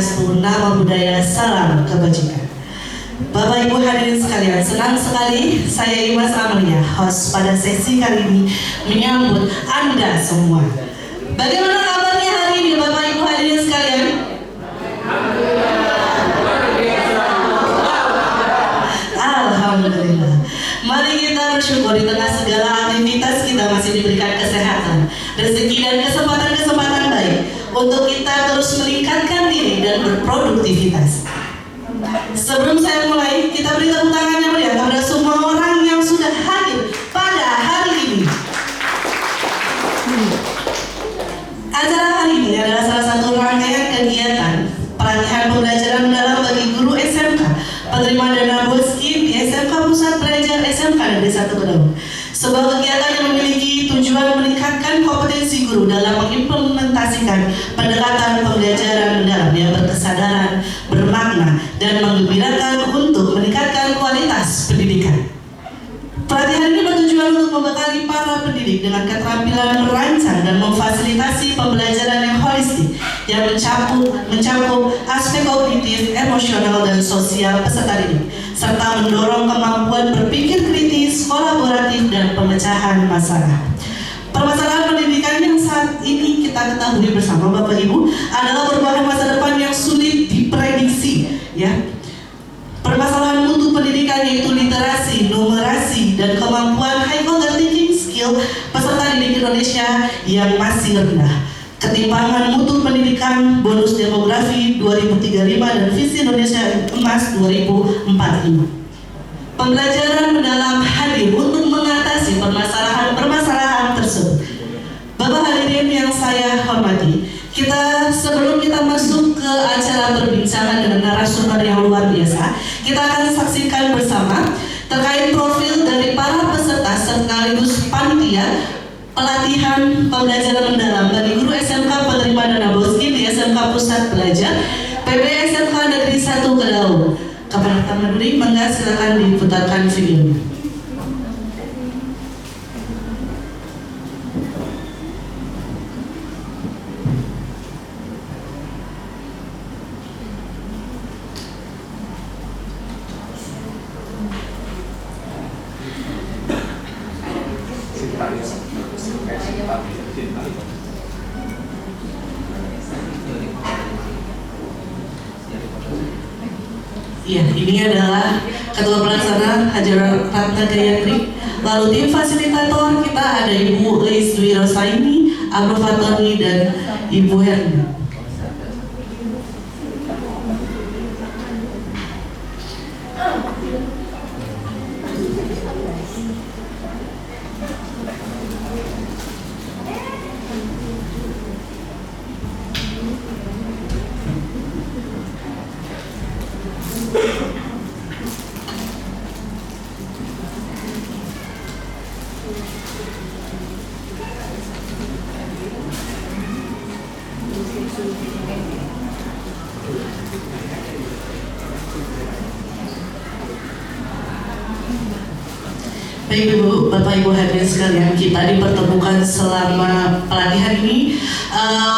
Swastiastu, Namo Buddhaya, Salam Kebajikan. Bapak Ibu hadirin sekalian, senang sekali saya Imas Amalia, host pada sesi kali ini menyambut Anda semua. Bagaimana kabarnya hari ini Bapak Ibu hadirin sekalian? Alhamdulillah. Mari kita bersyukur di tengah segala aktivitas kita masih diberikan kesehatan, rezeki dan kesempatan-kesempatan baik untuk kita terus meningkatkan diri dan berproduktivitas. Sebelum saya mulai, kita beri tepuk tangan yang meriah kepada semua orang yang sudah hadir pada hari ini. Acara hari ini adalah salah satu rangkaian kegiatan pelatihan pembelajaran mendalam bagi guru SMK penerima dana Boskin di SMK Pusat Belajar SMK Negeri 1 Kedaung. Sebuah kegiatan yang memiliki tujuan meningkatkan kompetensi guru dalam mengimplementasikan pendekatan pembelajaran mendalam yang berkesadaran, bermakna, dan menggembirakan untuk meningkatkan kualitas pendidikan. Pelatihan ini bertujuan untuk membekali para pendidik dengan keterampilan merancang dan memfasilitasi pembelajaran yang holistik yang mencakup aspek kognitif, emosional, dan sosial peserta didik, serta mendorong kemampuan berpikir kritis, kolaboratif, dan pemecahan masalah. Permasalahan pendidikan yang saat ini kita ketahui bersama Bapak Ibu adalah merupakan masa depan yang sulit diprediksi, ya. Permasalahan mutu pendidikan yaitu literasi, numerasi, dan kemampuan high cognitive skill peserta didik Indonesia yang masih rendah. Ketimpangan mutu pendidikan, bonus demografi 2035 dan visi Indonesia Emas 2045. Pembelajaran mendalam hadir untuk mengatasi permasalahan tersebut. Bapak hadirin yang saya hormati, sebelum kita masuk ke acara perbincangan dengan narasumber yang luar biasa, kita akan saksikan bersama terkait profil dari para peserta sekaligus panitia pelatihan pembelajaran mendalam bagi guru SMK penerima dana Boskin di SMK Pusat Belajar PB SMK Negeri 1 Kedaung. Kepada Taman Duri, mangga silakan diputarkan videonya. Ya, ini adalah Ketua Pelaksana Hajar Ratna Gayatri. Lalu tim fasilitator kita ada Ibu Eis Dwi Rosaini, Abdul Fatoni, dan Ibu Herni. Baik Ibu, Bapak Ibu hadirin sekalian, kita dipertemukan selama pelatihan ini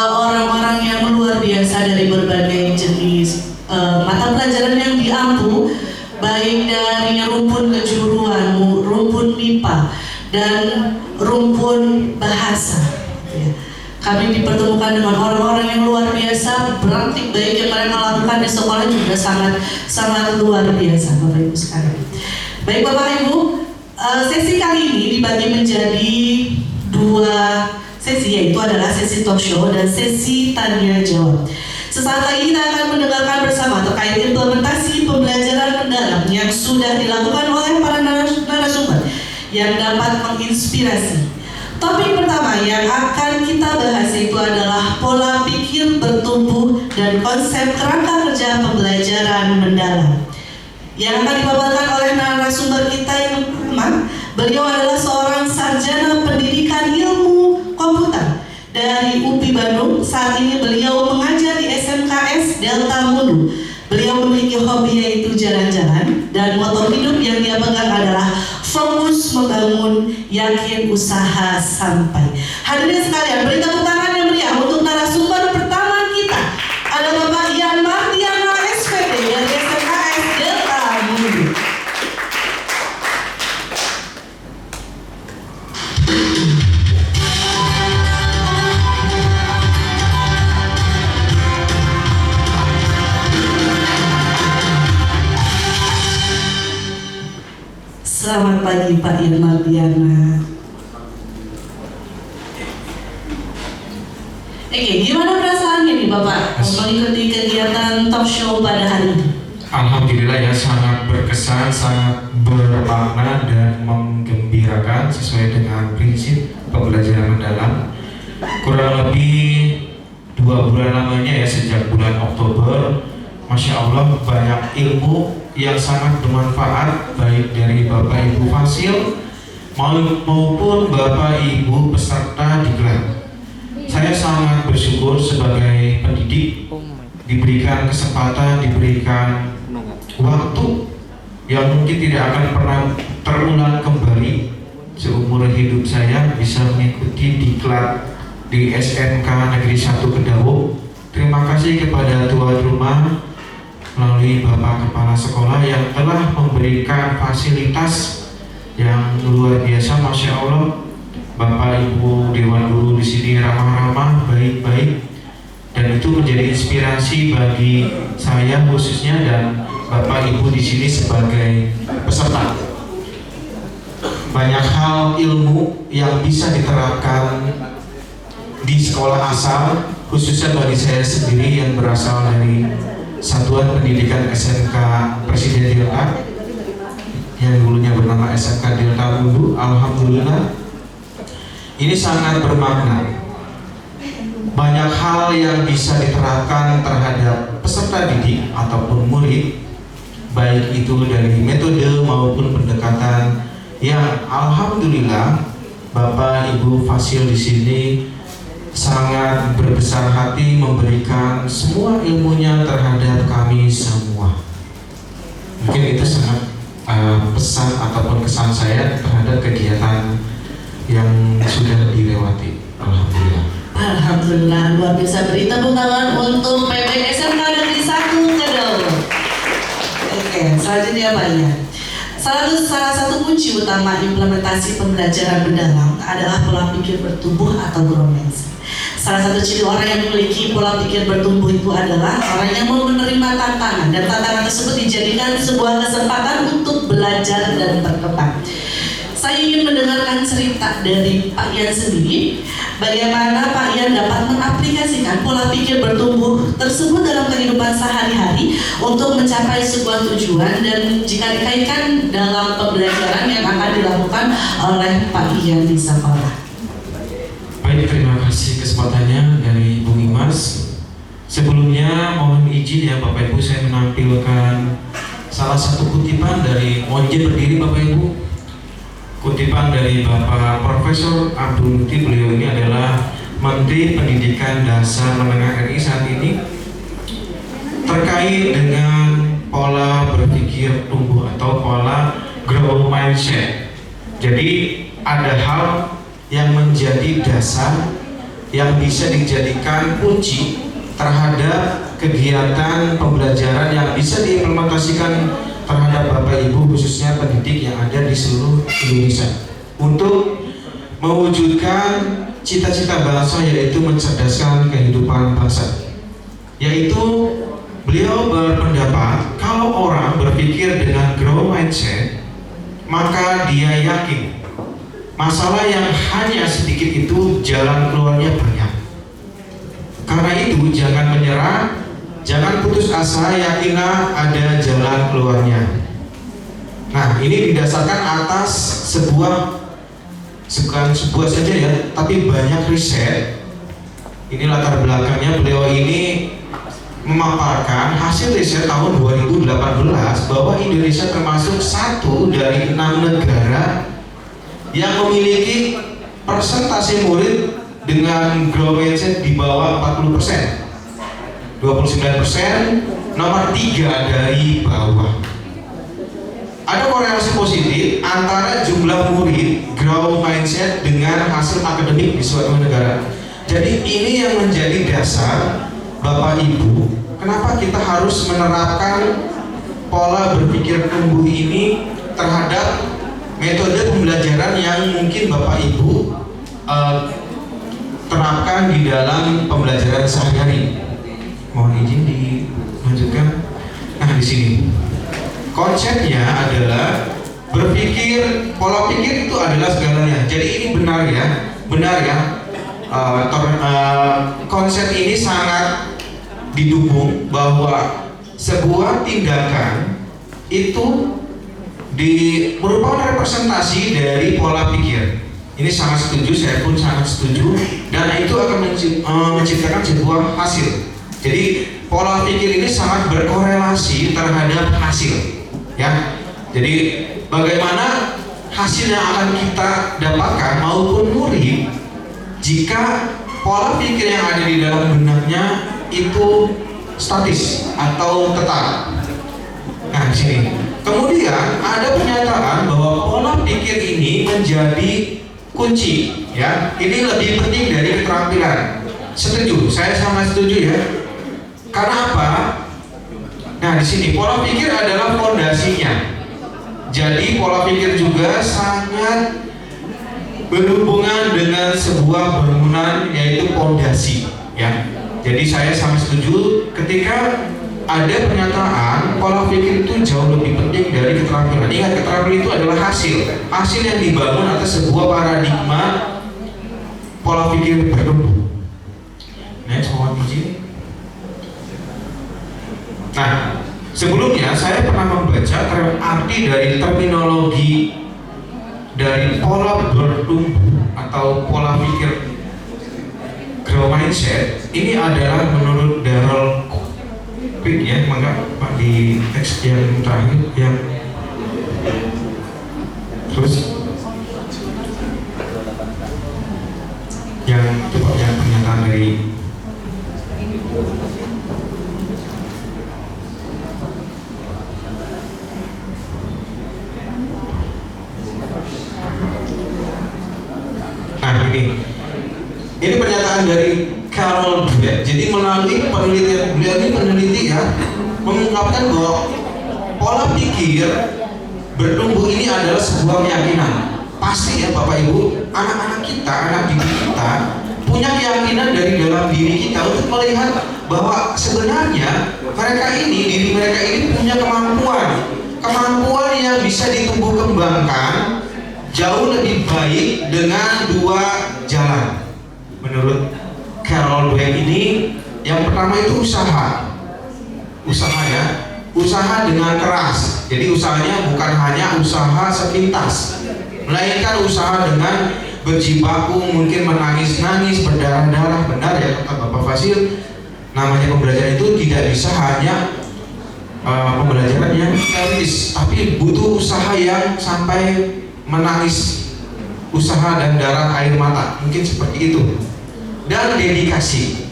orang-orang yang luar biasa dari berbagai jenis mata pelajaran yang diampu, baik dari rumpun kejuruan, rumpun MIPA, dan rumpun bahasa. Ya. Kami dipertemukan dengan orang-orang yang luar biasa, praktik baik yang mereka lakukan di sekolah juga sangat luar biasa, Bapak Ibu sekalian. Baik Bapak Ibu, sesi kali ini dibagi menjadi dua sesi, yaitu adalah sesi talk show dan sesi tanya jawab. Sesaat lagi kita akan mendengarkan bersama terkait implementasi pembelajaran mendalam yang sudah dilakukan oleh para narasumber yang dapat menginspirasi. Topik pertama yang akan kita bahas itu adalah pola pikir bertumbuh dan konsep kerangka kerja pembelajaran mendalam. Yang akan dipaparkan oleh narasumber kita yang pertama, beliau adalah seorang sarjana pendidikan ilmu komputer dari UPI Bandung. Saat ini beliau mengajar di SMKS Delta Mudu. Beliau memiliki hobi yaitu jalan-jalan, dan moto hidup yang dia pegang adalah fokus membangun, yakin usaha sampai. Hadirin sekalian, beri tepuk tangan yang meriah untuk narasumber pertama kita. Ada Bapak Yanma Selamat pagi Pak Ian Mardiana. Oke, gimana perasaannya nih Bapak mengikuti kegiatan talk show pada hari ini? Alhamdulillah ya, sangat berkesan, sangat bermakna dan menggembirakan sesuai dengan prinsip pembelajaran mendalam. Kurang lebih 2 bulan lamanya ya, sejak bulan Oktober. Masya Allah, banyak ilmu yang sangat bermanfaat baik dari Bapak Ibu Fasil maupun Bapak Ibu peserta diklat. Saya sangat bersyukur sebagai pendidik diberikan kesempatan, diberikan waktu yang mungkin tidak akan pernah terulang kembali seumur hidup saya bisa mengikuti diklat di SMK Negeri 1 Kedaung. Terima kasih kepada tuan rumah melalui Bapak Kepala Sekolah yang telah memberikan fasilitas yang luar biasa, Masya Allah. Bapak Ibu Dewan Guru di sini ramah-ramah, baik-baik, dan itu menjadi inspirasi bagi saya khususnya dan Bapak Ibu di sini sebagai peserta. Banyak hal ilmu yang bisa diterapkan di sekolah asal, khususnya bagi saya sendiri yang berasal dari Satuan Pendidikan SMK Presiden Delta yang dulunya bernama SMK Delta Mundu. Alhamdulillah, ini sangat bermakna. Banyak hal yang bisa diterapkan terhadap peserta didik ataupun murid, baik itu dari metode maupun pendekatan yang alhamdulillah Bapak Ibu Fasil di sini sangat berbesar hati memberikan semua ilmunya terhadap kami semua. Mungkin itu sangat pesan ataupun kesan saya terhadap kegiatan yang sudah dilewati. Alhamdulillah. Alhamdulillah, luar biasa. Beri tepuk tangan untuk PB SMK Negeri 1 Kedaung. Oke, selanjutnya Pak Ian. Salah satu kunci utama implementasi pembelajaran mendalam adalah pola pikir bertumbuh atau growth mindset. Salah satu ciri orang yang memiliki pola pikir bertumbuh itu adalah orang yang mau menerima tantangan, dan tantangan tersebut dijadikan sebuah kesempatan untuk belajar dan berkembang. Saya ingin mendengarkan cerita dari Pak Ian sendiri, bagaimana Pak Ian dapat mengaplikasikan pola pikir bertumbuh tersebut dalam kehidupan sehari-hari untuk mencapai sebuah tujuan, dan jika dikaitkan dalam pembelajaran yang akan dilakukan oleh Pak Ian di sekolah. Baik, terima kasih kesempatannya dari Bung Imas. Sebelumnya mohon izin ya Bapak Ibu, saya menampilkan salah satu kutipan dari, mohon izin berdiri Bapak Ibu. Kutipan dari Bapak Profesor Abdul Muti, beliau ini adalah Menteri Pendidikan Dasar Menengah RI saat ini, terkait dengan pola berpikir tumbuh atau pola growth mindset. Jadi ada hal yang menjadi dasar yang bisa dijadikan kunci terhadap kegiatan pembelajaran yang bisa diimplementasikan terhadap Bapak Ibu khususnya pendidik yang ada di seluruh Indonesia untuk mewujudkan cita-cita bangsa, yaitu mencerdaskan kehidupan bangsa. Yaitu beliau berpendapat kalau orang berpikir dengan growth mindset, maka dia yakin masalah yang hanya sedikit itu jalan keluarnya banyak. Karena itu jangan menyerah, jangan putus asa, yakinlah ada jalan keluarnya. Nah, ini didasarkan atas bukan sebuah saja ya, tapi banyak riset. Ini latar belakangnya, beliau ini memaparkan hasil riset tahun 2018 bahwa Indonesia termasuk satu dari 6 negara yang memiliki persentase murid dengan growth mindset di bawah 40%. 29%, nomor 3 dari bawah. Ada korelasi positif antara jumlah murid growth mindset dengan hasil akademik di suatu negara. Jadi ini yang menjadi dasar Bapak Ibu, kenapa kita harus menerapkan pola berpikir tumbuh ini terhadap metode pembelajaran yang mungkin Bapak Ibu terapkan di dalam pembelajaran sehari-hari. Mohon izin dilanjutkan. Nah, di sini konsepnya adalah berpikir, pola pikir itu adalah segalanya. Jadi ini benar ya. Konsep ini sangat didukung bahwa sebuah tindakan itu merupakan representasi dari pola pikir. Ini sangat setuju, saya pun sangat setuju, dan itu akan menciptakan sebuah hasil. Jadi pola pikir ini sangat berkorelasi terhadap hasil, ya. Jadi bagaimana hasil yang akan kita dapatkan maupun murid jika pola pikir yang ada di dalam benaknya itu statis atau tetap. Nah, di sini. Kemudian ada pernyataan bahwa pola pikir ini menjadi kunci, ya. Ini lebih penting dari keterampilan. Setuju, saya sangat setuju ya. Karena apa? Nah, di sini pola pikir adalah fondasinya. Jadi pola pikir juga sangat berhubungan dengan sebuah bangunan, yaitu fondasi, ya. Jadi saya sangat setuju ketika ada pernyataan pola pikir itu jauh lebih penting dari keterampilan. Ingat, keterampilan itu adalah hasil yang dibangun atas sebuah paradigma pola pikir bertumbuh. Next, mohon izin. Nah, sebelumnya saya pernah membaca arti dari terminologi dari pola bertumbuh atau pola pikir growth mindset. Ini adalah menurut Darrell Quick, ya, maka Pak di teks yang terakhir yang terus yang tepatnya pernyataan dari ini pernyataan dari Carol Dweck. Jadi melalui penelitian beliau ini peneliti ya, mengungkapkan bahwa pola pikir bertumbuh ini adalah sebuah keyakinan. Pasti ya Bapak Ibu, anak-anak kita, anak didik kita punya keyakinan dari dalam diri kita untuk melihat bahwa sebenarnya diri mereka ini punya kemampuan yang bisa ditumbuh kembangkan jauh lebih baik dengan dua jalan. Menurut Carol Dweck ini, yang pertama itu usaha ya, usaha dengan keras. Jadi usahanya bukan hanya usaha sepintas, melainkan usaha dengan berjibaku, mungkin menangis-nangis, berdarah-darah. Benar ya kata Bapak Fasil, namanya pembelajaran itu tidak bisa hanya pembelajaran yang teoris, tapi butuh usaha yang sampai menangis, usaha dan darah air mata, mungkin seperti itu. Dan dedikasi.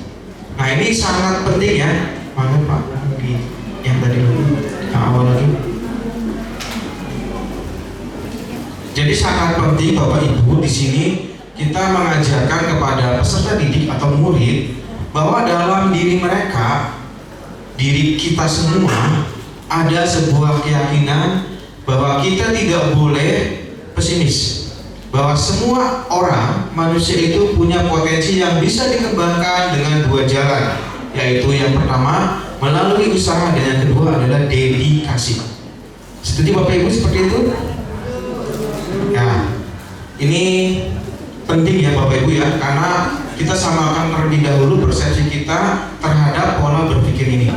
Nah, ini sangat penting ya. Mana Pak di yang tadi dulu, yang awal lagi. Jadi sangat penting Bapak Ibu, di sini kita mengajarkan kepada peserta didik atau murid bahwa dalam diri mereka, diri kita semua, ada sebuah keyakinan bahwa kita tidak boleh pesimis, bahwa semua orang manusia itu punya potensi yang bisa dikembangkan dengan dua jalan, yaitu yang pertama melalui usaha dan yang kedua adalah dedikasi. Setuju Bapak Ibu seperti itu? Ya, ini penting ya Bapak Ibu ya, karena kita samakan terlebih dahulu persepsi kita terhadap pola berpikir ini.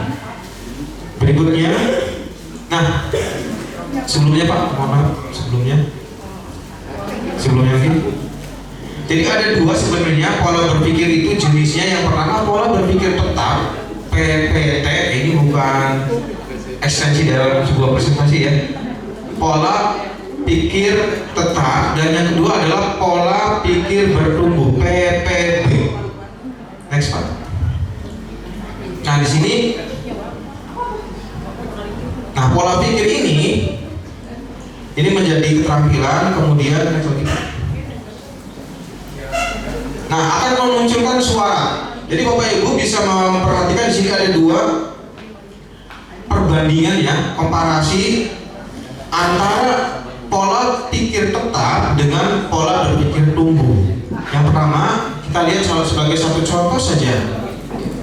Berikutnya, nah sebelumnya Pak, mohon maaf sebelumnya lagi. Jadi ada dua sebenarnya pola berpikir itu jenisnya. Yang pertama pola berpikir tetap, PPT. Ini bukan ekstensi dalam sebuah presentasi ya. Pola pikir tetap, dan yang kedua adalah pola pikir bertumbuh, PPB. Next Pak. Nah di sini, nah pola pikir ini menjadi keterampilan, kemudian nah akan memunculkan suara. Jadi Bapak Ibu bisa memperhatikan di sini ada dua perbandingan ya, komparasi antara pola pikir tetap dengan pola berpikir tumbuh. Yang pertama kita lihat sebagai satu contoh saja.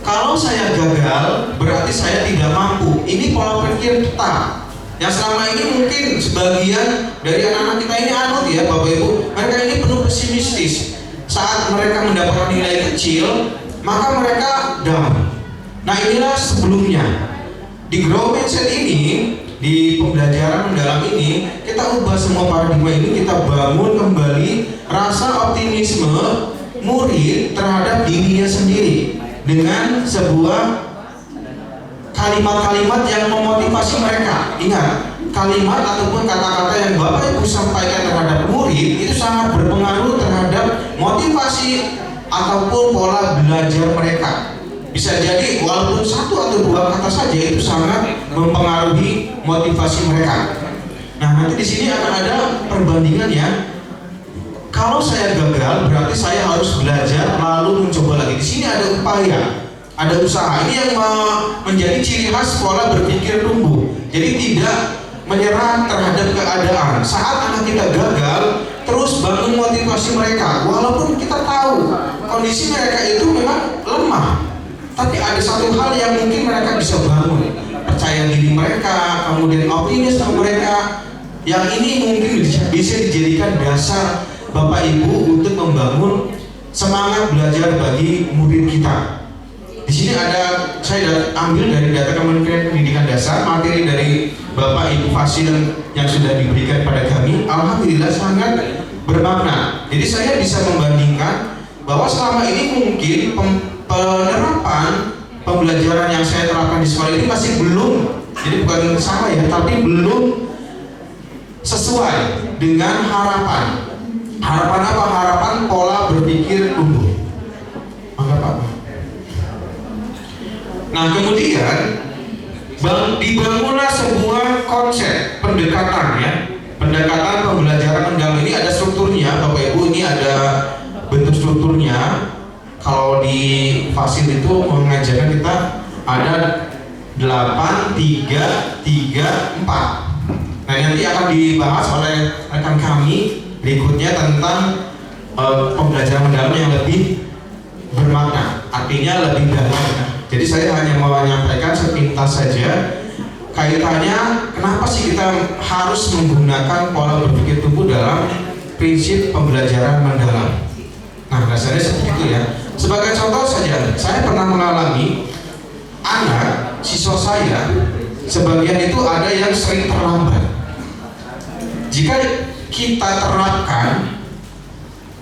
Kalau saya gagal berarti saya tidak mampu. Ini pola pikir tetap. Yang selama ini mungkin sebagian dari anak-anak kita ini anut ya Bapak Ibu, mereka ini penuh pesimistis. Saat mereka mendapatkan nilai kecil, maka mereka down. Nah inilah sebelumnya. Di Grow Mindset ini, di pembelajaran mendalam ini, kita ubah semua paradigma ini, kita bangun kembali rasa optimisme murid terhadap dirinya sendiri dengan sebuah kalimat-kalimat yang memotivasi mereka. Ingat, kalimat ataupun kata-kata yang Bapak Ibu sampaikan terhadap murid itu sangat berpengaruh terhadap motivasi ataupun pola belajar mereka. Bisa jadi walaupun satu atau dua kata saja itu sangat mempengaruhi motivasi mereka. Nah, nanti di sini akan ada perbandingannya. Kalau saya gagal, berarti saya harus belajar lalu mencoba lagi. Di sini ada upaya, ada usaha. Ini yang menjadi ciri khas pola berpikir tumbuh. Jadi tidak menyerah terhadap keadaan. Saat anak kita gagal, terus bangun motivasi mereka. Walaupun kita tahu kondisi mereka itu memang lemah, tapi ada satu hal yang mungkin mereka bisa bangun, percaya diri mereka, kemudian optimisme mereka. Yang ini mungkin bisa dijadikan dasar Bapak Ibu untuk membangun semangat belajar bagi murid kita. Di sini ada, saya ambil dari data Kementerian Pendidikan Dasar, materi dari Bapak Ibu Fasil yang sudah diberikan pada kami, alhamdulillah sangat bermakna. Jadi saya bisa membandingkan bahwa selama ini mungkin penerapan pembelajaran yang saya terapkan di sekolah ini masih belum, jadi bukan salah ya, tapi belum sesuai dengan harapan. Harapan apa? Harapan pola berpikir tumbuh. Maka apa? Nah kemudian dibangunlah sebuah konsep pendekatan ya, pendekatan pembelajaran mendalam. Ini ada strukturnya Bapak Ibu, ini ada bentuk strukturnya. Kalau di Fasil itu mengajarkan kita ada 8, 3, 3, 4. Nah nanti akan dibahas oleh rekan kami berikutnya tentang pembelajaran mendalam yang lebih bermakna, artinya lebih dalam. Jadi saya hanya mau menyampaikan sepintas saja kaitannya kenapa sih kita harus menggunakan pola berpikir tumbuh dalam prinsip pembelajaran mendalam. Nah dasarnya seperti itu ya. Sebagai contoh saja, saya pernah mengalami anak siswa saya, sebagian itu ada yang sering terlambat. Jika kita terapkan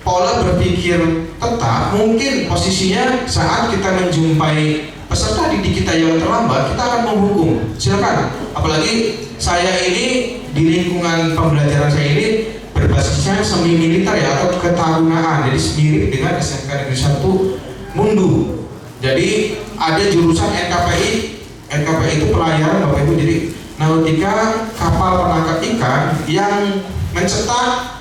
pola berpikir tetap, mungkin posisinya saat kita menjumpai peserta didik kita yang terlambat, kita akan menghukum. Silakan. Apalagi saya ini di lingkungan pembelajaran saya ini berbasisnya semi militer ya, atau ketarunaan. Jadi mirip dengan SMK Negeri 1 Mundu. Jadi ada jurusan NKPI. NKPI itu pelayaran Bapak Ibu. Jadi nautika, kapal penangkap ikan yang mencetak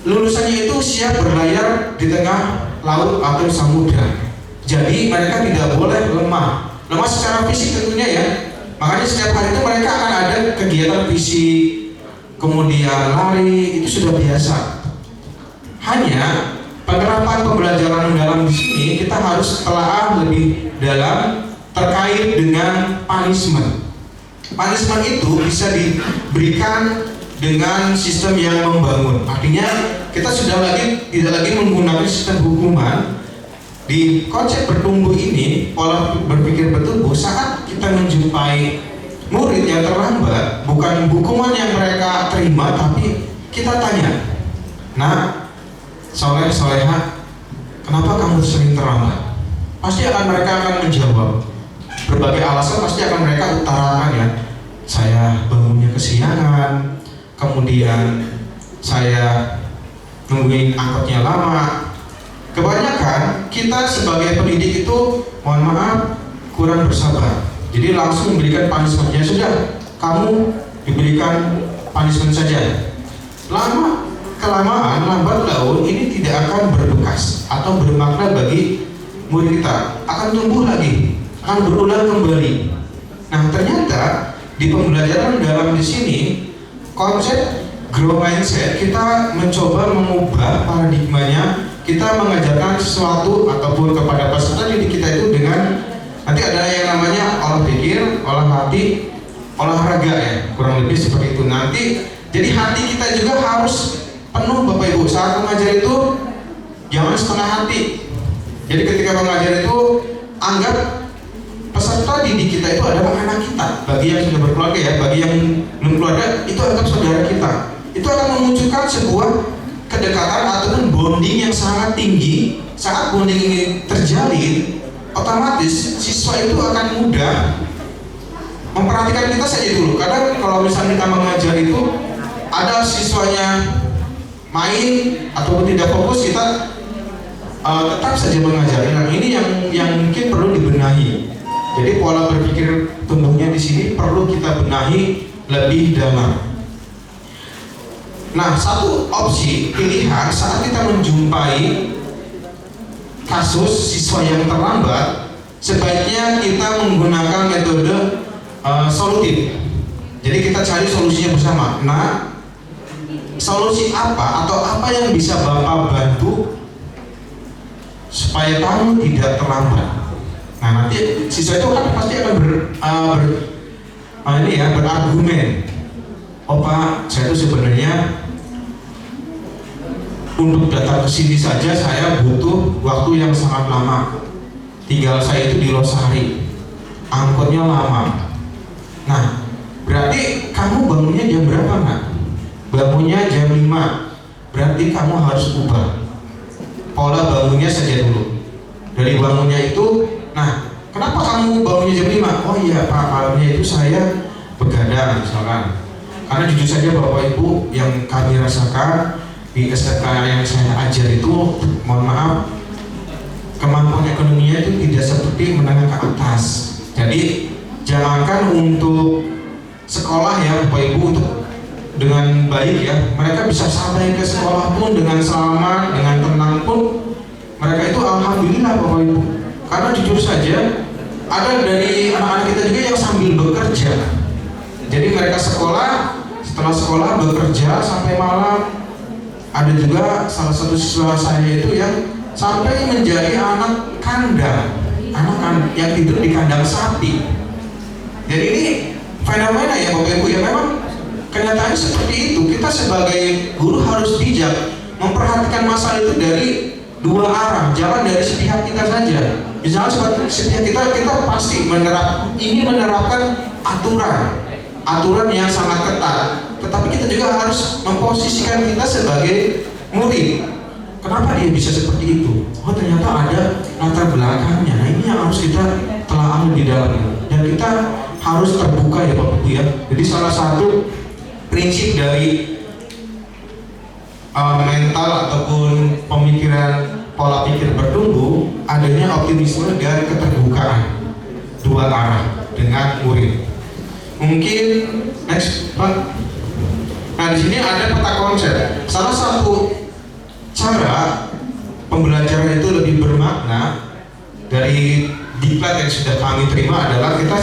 lulusannya itu siap berlayar di tengah laut atau samudra. Jadi mereka tidak boleh lemah secara fisik tentunya ya. Makanya setiap hari itu mereka akan ada kegiatan fisik, kemudian lari, itu sudah biasa. Hanya penerapan pembelajaran mendalam di sini kita harus telaah lebih dalam terkait dengan punishment. Punishment itu bisa diberikan dengan sistem yang membangun. Artinya kita sudah tidak lagi menggunakan sistem hukuman. Di konsep bertumbuh ini, pola berpikir bertumbuh, saat kita menjumpai murid yang terlambat, bukan hukuman yang mereka terima, tapi kita tanya, nah, soleh, soleha, kenapa kamu sering terlambat? Pasti mereka akan menjawab. Berbagai alasan pasti akan mereka utarakan ya. Saya bangunnya kesiangan, kemudian saya nungguin angkotnya lama. Kebanyakan kita sebagai pendidik itu, mohon maaf, kurang bersabar. Jadi langsung memberikan punishment-nya, sudah, kamu diberikan punishment saja. Kelamaan, lambat laun ini tidak akan berbekas atau bermakna bagi murid kita. Akan tumbuh lagi, akan berulang kembali. Nah ternyata di pembelajaran dalam di sini konsep Grow Mindset kita mencoba mengubah paradigmanya. Kita mengajarkan sesuatu ataupun kepada peserta didik kita itu dengan nanti ada yang namanya olah pikir, olah hati, olahraga ya, kurang lebih seperti itu. Nanti jadi hati kita juga harus penuh Bapak Ibu. Saat mengajar itu jangan setengah hati. Jadi ketika mengajar itu anggap peserta didik kita itu adalah anak kita. Bagi yang sudah berkeluarga ya, bagi yang belum keluarga itu anggap saudara kita. Itu akan memunculkan sebuah kedekatan ataupun bonding yang sangat tinggi. Saat bonding ini terjalin, otomatis siswa itu akan mudah memperhatikan kita saja dulu. Kadang kalau misalnya kita mengajar itu ada siswanya main ataupun tidak fokus, kita tetap saja mengajari. Nah, ini yang mungkin perlu dibenahi. Jadi pola berpikir tumbuhnya di sini perlu kita benahi lebih dalam. Nah, satu opsi pilihan saat kita menjumpai kasus siswa yang terlambat, sebaiknya kita menggunakan metode solutif. Jadi kita cari solusinya bersama. Nah, solusi apa atau apa yang bisa Bapak bantu supaya kamu tidak terlambat? Nah, nanti siswa itu kan pasti akan berargumen. Oh Pak, saya itu sebenarnya untuk datang ke sini saja saya butuh waktu yang sangat lama. Tinggal saya itu di Losari, angkotnya lama. Nah, berarti kamu bangunnya jam berapa nak? Bangunnya jam 5. Berarti kamu harus ubah pola bangunnya saja dulu. Dari bangunnya itu, nah, kenapa kamu bangunnya jam 5? Oh iya Pak, malamnya itu saya begadang misalkan. Karena jujur saja Bapak Ibu, yang kami rasakan di SMK yang saya ajar itu, mohon maaf, kemampuan ekonominya itu tidak seperti menengah ke atas. Jadi jangankan untuk sekolah ya Bapak Ibu, untuk dengan baik ya, mereka bisa sampai ke sekolah pun dengan selamat, dengan tenang pun mereka itu alhamdulillah Bapak Ibu. Karena jujur saja ada dari anak-anak kita juga yang sambil bekerja. Jadi mereka sekolah, setelah sekolah bekerja sampai malam. Ada juga salah satu siswa saya itu yang sampai menjadi anak kandang, yang tidur di kandang sapi. Jadi ini fenomena ya Bapak Ibu ya, memang kenyataannya seperti itu. Kita sebagai guru harus bijak memperhatikan masalah itu dari dua arah, jangan dari sepihak kita saja. Misalnya seperti sepihak kita pasti menerapkan aturan yang sangat ketat, tetapi kita juga harus memposisikan kita sebagai murid. Kenapa dia bisa seperti itu? Oh ternyata ada latar belakangnya. Nah ini yang harus kita telah di dalamnya, dan kita harus terbuka ya Bapak Ibu ya. Jadi salah satu prinsip dari mental ataupun pemikiran pola pikir bertumbuh adanya optimisme dan keterbukaan dua arah dengan murid. Mungkin next Pak. Nah di sini ada peta konsep. Salah satu cara pembelajaran itu lebih bermakna dari diklat yang sudah kami terima adalah kita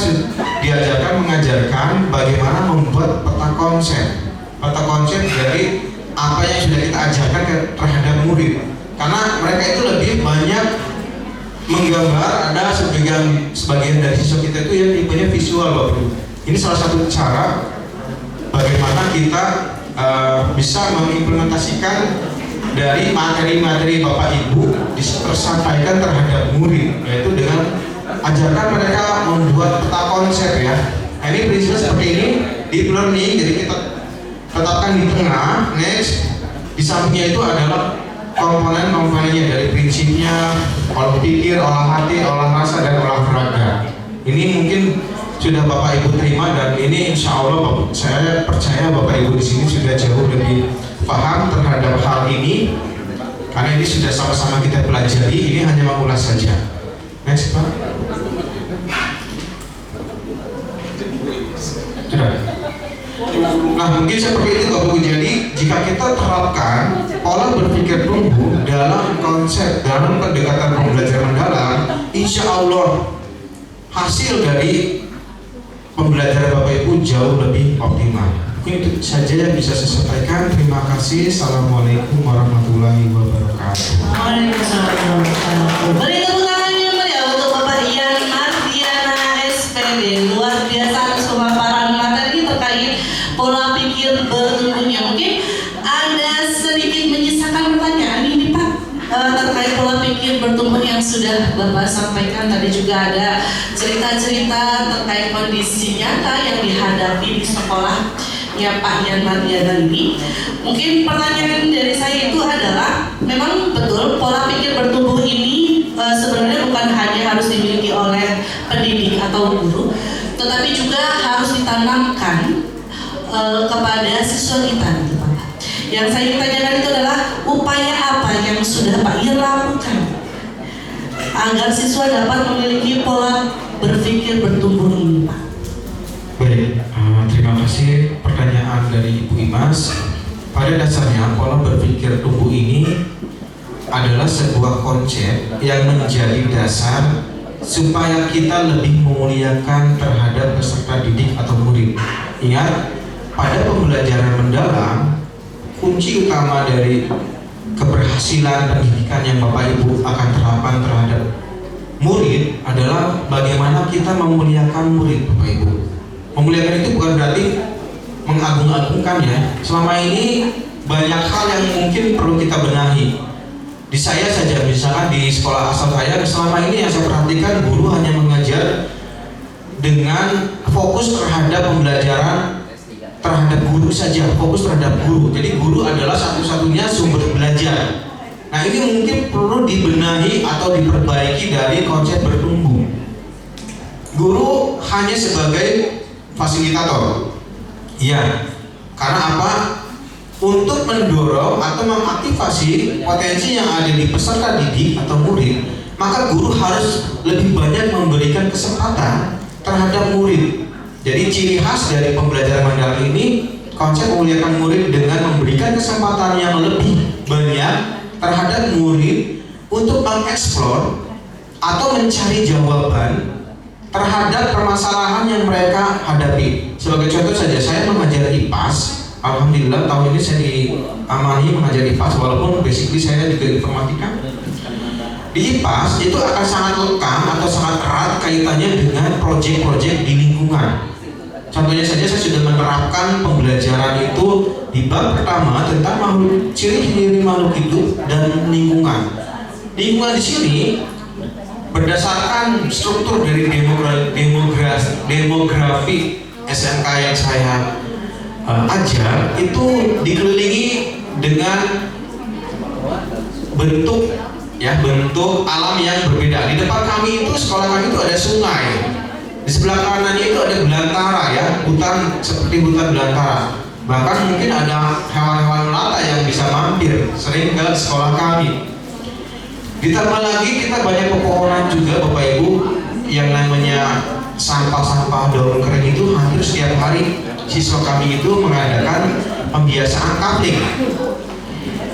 diajarkan mengajarkan bagaimana membuat peta konsep dari apa yang sudah kita ajarkan terhadap murid. Karena mereka itu lebih banyak menggambar, ada sebagian dari siswa kita itu yang tipenya visual Bapak Ibu. Ini salah satu cara bagaimana kita bisa mengimplementasikan dari materi-materi Bapak Ibu tersampaikan terhadap murid, yaitu dengan ajarkan mereka membuat peta konsep ya. Nah, ini prinsipnya seperti ini, deep learning. Jadi kita tetapkan di tengah. Next, di sampingnya itu adalah komponen-komponennya dari prinsipnya olah pikir, olah hati, olah rasa, dan olah peraga. Ini mungkin sudah Bapak Ibu terima, dan ini insya Allah saya percaya Bapak Ibu di sini sudah jauh lebih paham terhadap hal ini, karena ini sudah sama-sama kita pelajari. Ini hanya mengulas saja. Next Pak. Sudah. Nah mungkin seperti itu Bapak Ibu. Jadi jika kita terapkan pola berpikir tumbuh dalam konsep, dalam pendekatan pembelajaran mendalam, insya Allah hasil dari pembelajaran Bapak Ibu jauh lebih optimal. Mungkin itu saja yang bisa saya sampaikan. Terima kasih. Assalamualaikum warahmatullahi wabarakatuh. Waalaikumsalam warahmatullahi wabarakatuh. Beri tepuk tangan yang meriah untuk Bapak Ian Mardiana SPD. Luar biasa atas pemaparan pola pikir bertumbuhnya. Mungkin ada sedikit menyisakan pertanyaan ini Pak terkait pola pikir bertumbuh yang sudah Bapak sampaikan. Tadi juga ada cerita-cerita terkait kondisi nyata yang dihadapi di sekolah ya Pak Yan Mardiana ini. Mungkin pertanyaan dari saya itu adalah, memang betul pola pikir bertumbuh ini sebenarnya bukan hanya harus dimiliki oleh pendidik atau guru, tetapi juga harus ditanamkan kepada siswa kita gitu Pak. Yang saya ingin tanyakan itu adalah upaya apa yang sudah Pak Yan lakukan agar siswa dapat memiliki pola berpikir bertumbuh ini Pak. Baik, terima kasih pertanyaan dari Ibu Imas. Pada dasarnya pola berpikir tumbuh ini adalah sebuah konsep yang menjadi dasar supaya kita lebih memuliakan terhadap peserta didik atau murid. Ingat, pada pembelajaran mendalam, kunci utama dari keberhasilan pendidikan yang Bapak Ibu akan terapkan terhadap murid adalah bagaimana kita memuliakan murid, Bapak Ibu. Memuliakan itu bukan berarti mengagung-agungkan ya. Selama ini banyak hal yang mungkin perlu kita benahi. Di saya saja, misalkan di sekolah asal saya, selama ini yang saya perhatikan guru hanya mengajar dengan fokus terhadap pembelajaran terhadap guru saja, fokus terhadap guru. Jadi guru adalah satu-satunya sumber belajar. Nah ini mungkin perlu dibenahi atau diperbaiki dari konsep bertumbuh. Guru hanya sebagai fasilitator. Iya, karena apa? Untuk mendorong atau mengaktifasi potensi yang ada di peserta didik atau murid, maka guru harus lebih banyak memberikan kesempatan terhadap murid. Jadi ciri khas dari pembelajaran mendalam ini, konsep memuliakan murid dengan memberikan kesempatan yang lebih banyak terhadap murid untuk mengeksplor atau mencari jawaban terhadap permasalahan yang mereka hadapi. Sebagai contoh saja, saya mengajar IPAS. Alhamdulillah tahun ini saya diamani mengajar IPAS, walaupun basically saya juga informatika. Di IPAS itu akan sangat lekang atau sangat erat kaitannya dengan proyek-proyek di lingkungan. Contohnya saja, saya sudah menerapkan pembelajaran itu di bab pertama tentang ciri-ciri makhluk hidup dan lingkungan. Lingkungan di sini berdasarkan struktur dari demografi SMK yang saya ajar, itu dikelilingi dengan bentuk alam yang berbeda. Di depan kami itu, sekolah kami itu ada sungai. Di sebelah kanannya itu ada belantara ya, hutan seperti hutan belantara. Bahkan mungkin ada hewan-hewan melata yang bisa mampir sering ke sekolah kami. Ditambah lagi kita banyak pepohonan juga Bapak Ibu, yang namanya sampah-sampah daun kering itu hampir setiap hari siswa kami itu mengadakan pembiasaan kapling.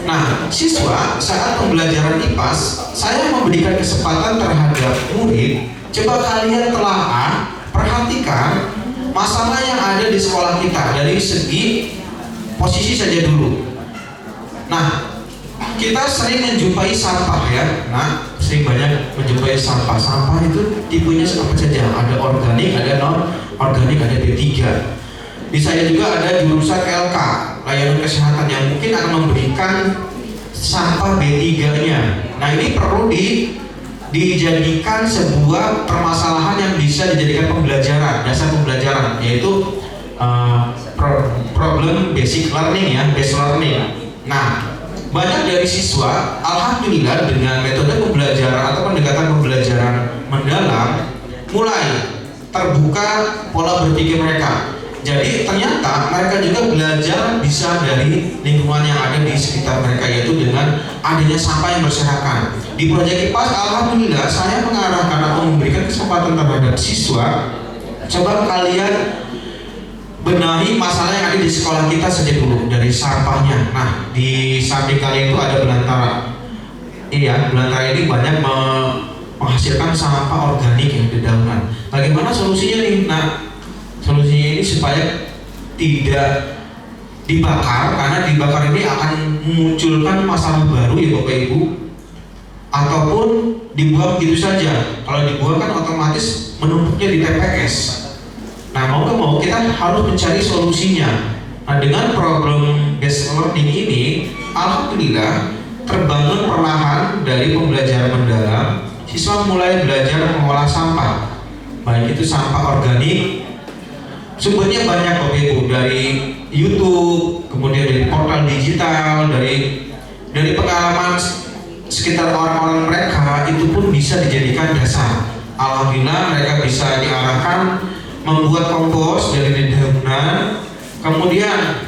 Nah, siswa saat pembelajaran IPAS, saya memberikan kesempatan terhadap murid, coba kalian telaah, perhatikan masalah yang ada di sekolah kita dari segi posisi saja dulu. Nah, kita sering menjumpai sampah ya. Nah, sering banyak menjumpai sampah. Sampah itu tipenya apa saja? Ada organik, ada non organik, ada B3. Di saya juga ada jurusan LK, layanan kesehatan, yang mungkin akan memberikan sampah B3-nya. Nah, ini perlu dijadikan sebuah permasalahan yang bisa dijadikan pembelajaran, dasar pembelajaran, yaitu problem basic learning ya, base learning. Nah, banyak dari siswa, alhamdulillah dengan metode pembelajaran atau pendekatan pembelajaran mendalam, mulai terbuka pola berpikir mereka. Jadi ternyata mereka juga belajar bisa dari lingkungan yang ada di sekitar mereka, yaitu dengan adanya sampah yang berserakan. Di proyek IPAS, alhamdulillah saya mengarahkan atau memberikan kesempatan terhadap siswa, coba kalian benahi masalah yang ada di sekolah kita saja dulu, dari sampahnya. Nah, di samping kalian itu ada belantara. Iya, belantara ini banyak menghasilkan sampah organik yang dedaunan. Bagaimana solusinya nih? Nah, solusinya ini supaya tidak dibakar, karena dibakar ini akan memunculkan masalah baru ya Bapak Ibu, ataupun dibuang gitu saja. Kalau dibuang kan otomatis menumpuknya di TPS. Nah mau nggak mau kita harus mencari solusinya. Nah dengan problem based learning ini, alhamdulillah terbangun perlahan dari pembelajaran mendalam. Siswa mulai belajar mengolah sampah, baik itu sampah organik. Sumbernya banyak Bapak Ibu, dari YouTube, kemudian dari portal digital, dari pengalaman sekitar orang-orang mereka, itu pun bisa dijadikan dasar. Alhamdulillah mereka bisa diarahkan membuat kompos dari dedaunan. Kemudian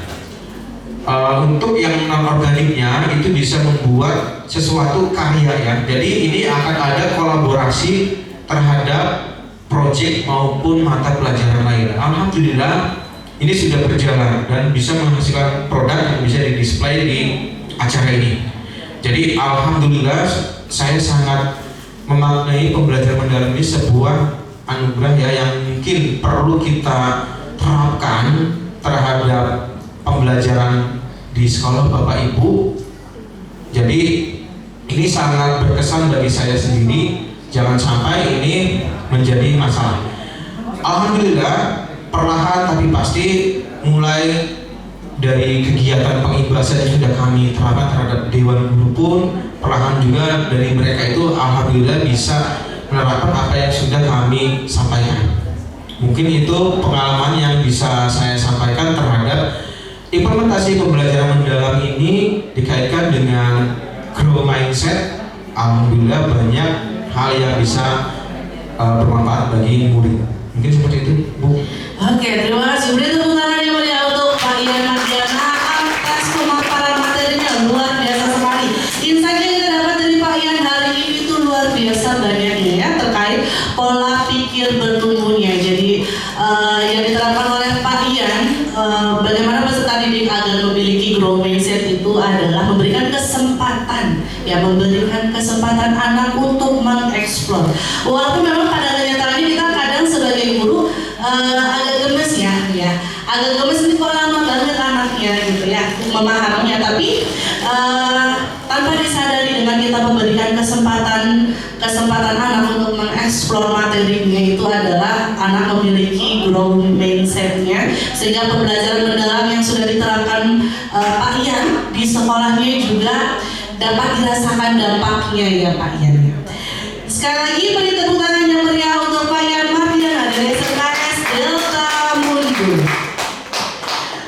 untuk yang non organiknya itu bisa membuat sesuatu karya ya. Jadi ini akan ada kolaborasi terhadap proyek maupun mata pelajaran lain. Alhamdulillah ini sudah berjalan dan bisa menghasilkan produk yang bisa didisplay di acara ini. Jadi alhamdulillah saya sangat memaknai pembelajaran mendalam ini sebuah anugerah ya yang mungkin perlu kita terapkan terhadap pembelajaran di sekolah Bapak Ibu. Jadi ini sangat berkesan bagi saya sendiri. Jangan sampai ini menjadi masalah. Alhamdulillah perlahan tapi pasti mulai dari kegiatan pengibasan yang sudah kami terapkan terhadap Dewan Guru pun perlahan juga dari mereka itu alhamdulillah bisa menerapkan apa yang sudah kami sampaikan. Mungkin itu pengalaman yang bisa saya sampaikan terhadap implementasi pembelajaran mendalam ini dikaitkan dengan grow mindset. Alhamdulillah banyak hal yang bisa bermanfaat bagi murid. Mungkin seperti itu, Bu. Oke, terima kasih. Beri tepuk tangan yang meriah untuk Pak Ian Mardiana atas pemaparan materinya, luar biasa sekali. Insight yang kita dapat dari Pak Ian hari ini itu luar biasa banyaknya ya, terkait pola pikir bertumbuhnya. Jadi yang diterapkan oleh Pak Ian, bagaimana peserta didik agar memiliki grow mindset itu adalah memberikan kesempatan, ya memberikan kesempatan anak untuk mengeksplor. Walaupun memang pada kenyataannya kita kadang sebagai guru agak gemes ya, agak gemes ini kok lama banget anaknya gitu ya memahaminya, tapi tanpa disadari dengan kita memberikan kesempatan anak untuk mengeksplor materinya itu adalah anak memiliki growth mindsetnya, sehingga pembelajaran mendalam yang sudah diterapkan Pak Ian di sekolahnya juga dapat dirasakan dampaknya ya Pak Ian. Sekali lagi beri tepuk tangan yang meriah untuk Pak Ian Mardiana dari SMKS Delta Mundo.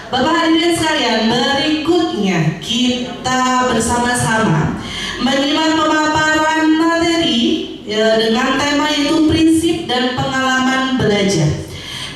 Bapak hadirin sekalian, berikutnya kita bersama-sama menyimak pemaparan materi dengan tema yaitu prinsip dan pengalaman belajar.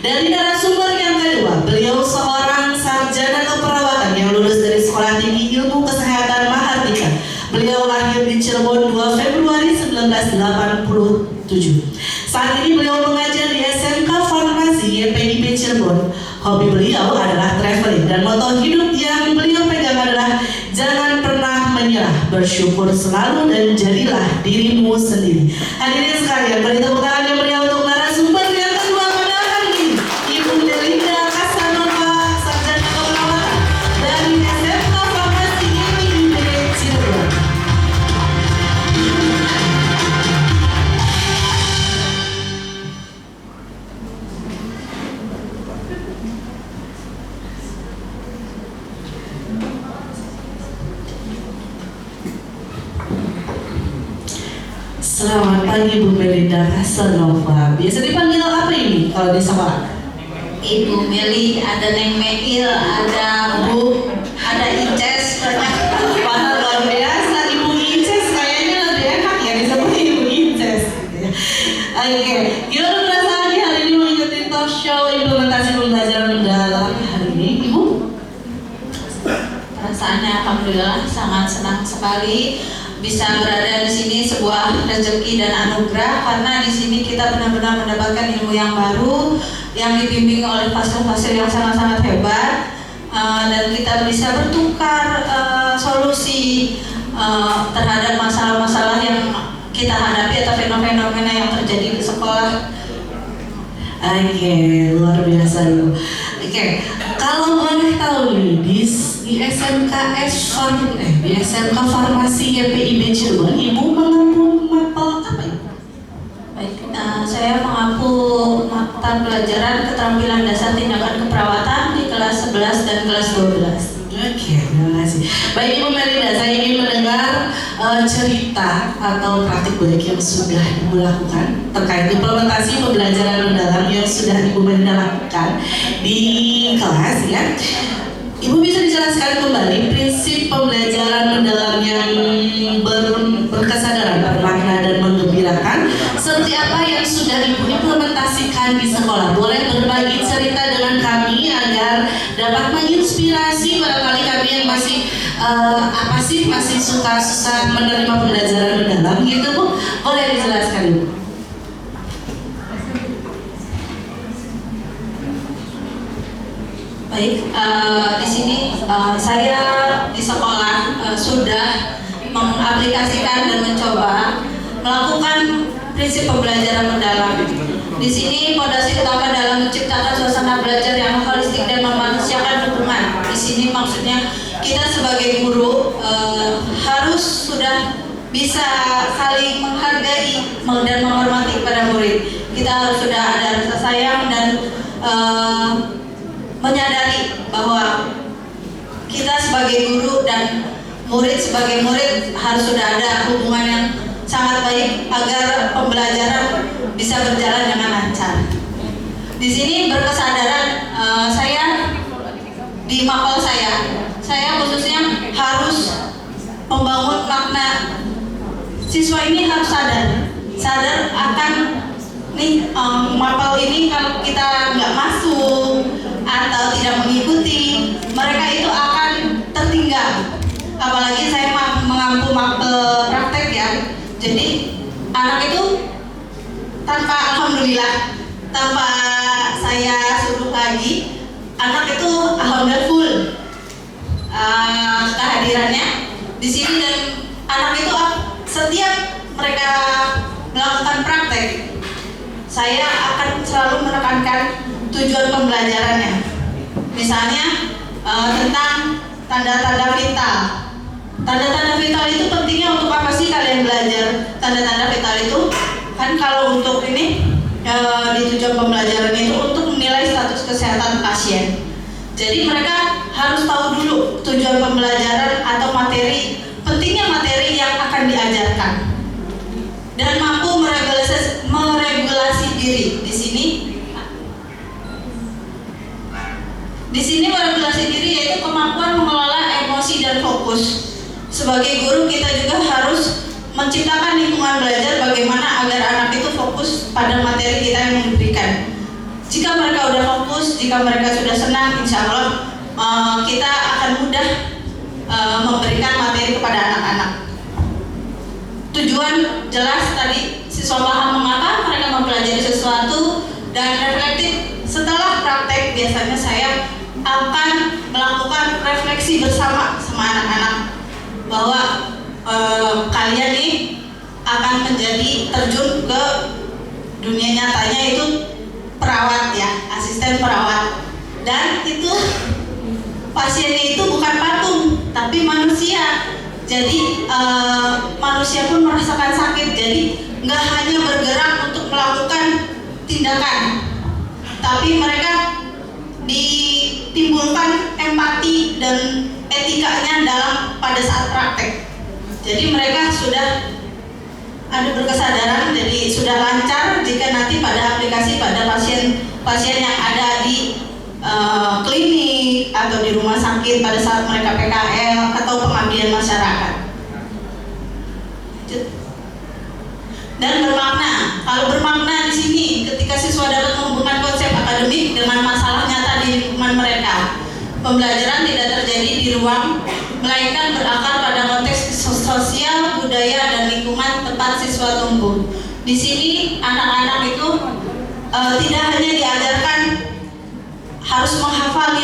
Dari narasumber yang kedua, beliau seorang sarjana keperawatan yang lulus dari Sekolah Tinggi Ilmu Kesehatan Mahardika. Beliau lahir di Cirebon 2 Februari 1987. Saat ini beliau mengajar di SMK Farmasi YPIB Cirebon. Hobi beliau adalah traveling dan moto hidup yang beliau pegang adalah jangan pernah menyerah, bersyukur selalu dan jadilah dirimu sendiri. Hadirin sekalian, beri tepuk tangan yang meriah untuk narasumber yang kedua pada hari ini, Ibu Melinda Casanova, sarjana keperawatan dari SMK Farmasi YPIB Cirebon. Selamat pagi Bu Melinda Casanova. Biasa dipanggil apa ini kalau di sekolah? Ibu Meli, ada Neng Meil, ada Bu, ada Ices, Wah, luar biasa Ibu Inces, kayaknya lebih enak ya disebut Ibu Inces. Oke, gimana perasaannya hari ini mengikuti talk show implementasi pembelajaran mendalam hari ini, Ibu? perasaannya alhamdulillah sangat senang sekali bisa berada di sini, sebuah rezeki dan anugerah karena di sini kita benar-benar mendapatkan ilmu yang baru yang dibimbing oleh pastor-pastor yang sangat-sangat hebat, dan kita bisa bertukar solusi terhadap masalah-masalah yang kita hadapi atau fenomena yang terjadi di sekolah. Oke, luar biasa loh. Oke, kalau boleh tahu nih di SMK Farmasi YPIB Cirebon, Ibu mengampu mapel apa Ibu? Baik, saya mengampu mata melakukan pelajaran keterampilan dasar tindakan keperawatan di kelas 11 dan kelas 12. Oke, terima kasih. Baik Ibu Melinda, saya ingin mendengar cerita atau praktik baik yang sudah Ibu lakukan terkait implementasi pembelajaran mendalam yang sudah Ibu Melinda lakukan di kelas ya. Ibu bisa dijelaskan kembali prinsip pembelajaran mendalam yang berkesadaran, bermakna dan menggembirakan seperti apa yang sudah Ibu implementasikan di sekolah. Boleh berbagi cerita dengan kami agar dapat menginspirasi barangkali kami yang masih suka susah menerima pembelajaran mendalam gitu Bu. Boleh dijelaskan Ibu? Baik, di sini saya di sekolah sudah mengaplikasikan dan mencoba melakukan prinsip pembelajaran mendalam. Di sini fondasi utama dalam menciptakan suasana belajar yang holistik dan memanusiakan hubungan. Di sini maksudnya kita sebagai guru harus sudah bisa saling menghargai dan menghormati kepada murid. Kita harus sudah ada rasa sayang dan menyadari bahwa kita sebagai guru dan murid sebagai murid harus sudah ada hubungan yang sangat baik agar pembelajaran bisa berjalan dengan lancar. Di sini berkesadaran saya di mapel saya khususnya harus membangun makna siswa ini harus sadar akan nih mapel ini kalau kita nggak masuk atau tidak mengikuti, mereka itu akan tertinggal. Apalagi saya mengampu mapel praktek ya. Jadi anak itu alhamdulillah tanpa saya suruh lagi, anak itu alhamdulillah full kehadirannya di sini, dan anak itu setiap mereka melakukan praktek, saya akan selalu menekankan tujuan pembelajarannya. Misalnya tentang tanda-tanda vital. Tanda-tanda vital itu pentingnya untuk apa sih kalian belajar? Tanda-tanda vital itu kan kalau untuk ini di tujuan pembelajaran itu untuk menilai status kesehatan pasien. Jadi mereka harus tahu dulu tujuan pembelajaran atau materi, pentingnya materi yang akan diajarkan, dan mampu meregulasi diri. Di sini meregulasi diri yaitu kemampuan mengelola emosi dan fokus. Sebagai guru kita juga harus menciptakan lingkungan belajar bagaimana agar anak itu fokus pada materi kita yang diberikan. Jika mereka sudah fokus, jika mereka sudah senang, insya Allah kita akan mudah memberikan materi kepada anak-anak. Tujuan jelas tadi, siswa paham mengapa mereka mempelajari sesuatu, dan reflektif. Setelah praktek biasanya saya akan melakukan refleksi bersama anak-anak bahwa kalian nih akan menjadi terjun ke dunia nyatanya, itu perawat ya, asisten perawat, dan itu pasiennya itu bukan patung tapi manusia. Jadi manusia pun merasakan sakit, jadi nggak hanya bergerak untuk melakukan tindakan, tapi mereka ditimbulkan empati dan etikanya pada saat praktek. Jadi mereka sudah ada berkesadaran, jadi sudah lancar jika nanti pada aplikasi pada pasien yang ada di klinik atau di rumah sakit pada saat mereka PKL atau pengabdian masyarakat. Dan bermakna. Kalau bermakna di sini ketika siswa dapat menghubungkan konsep akademik dengan masalah nyata di lingkungan mereka. Pembelajaran tidak terjadi di ruang, melainkan berakar pada konteks sosial, budaya, dan lingkungan tempat siswa tumbuh. Di sini anak-anak itu tidak hanya diajarkan harus menghafal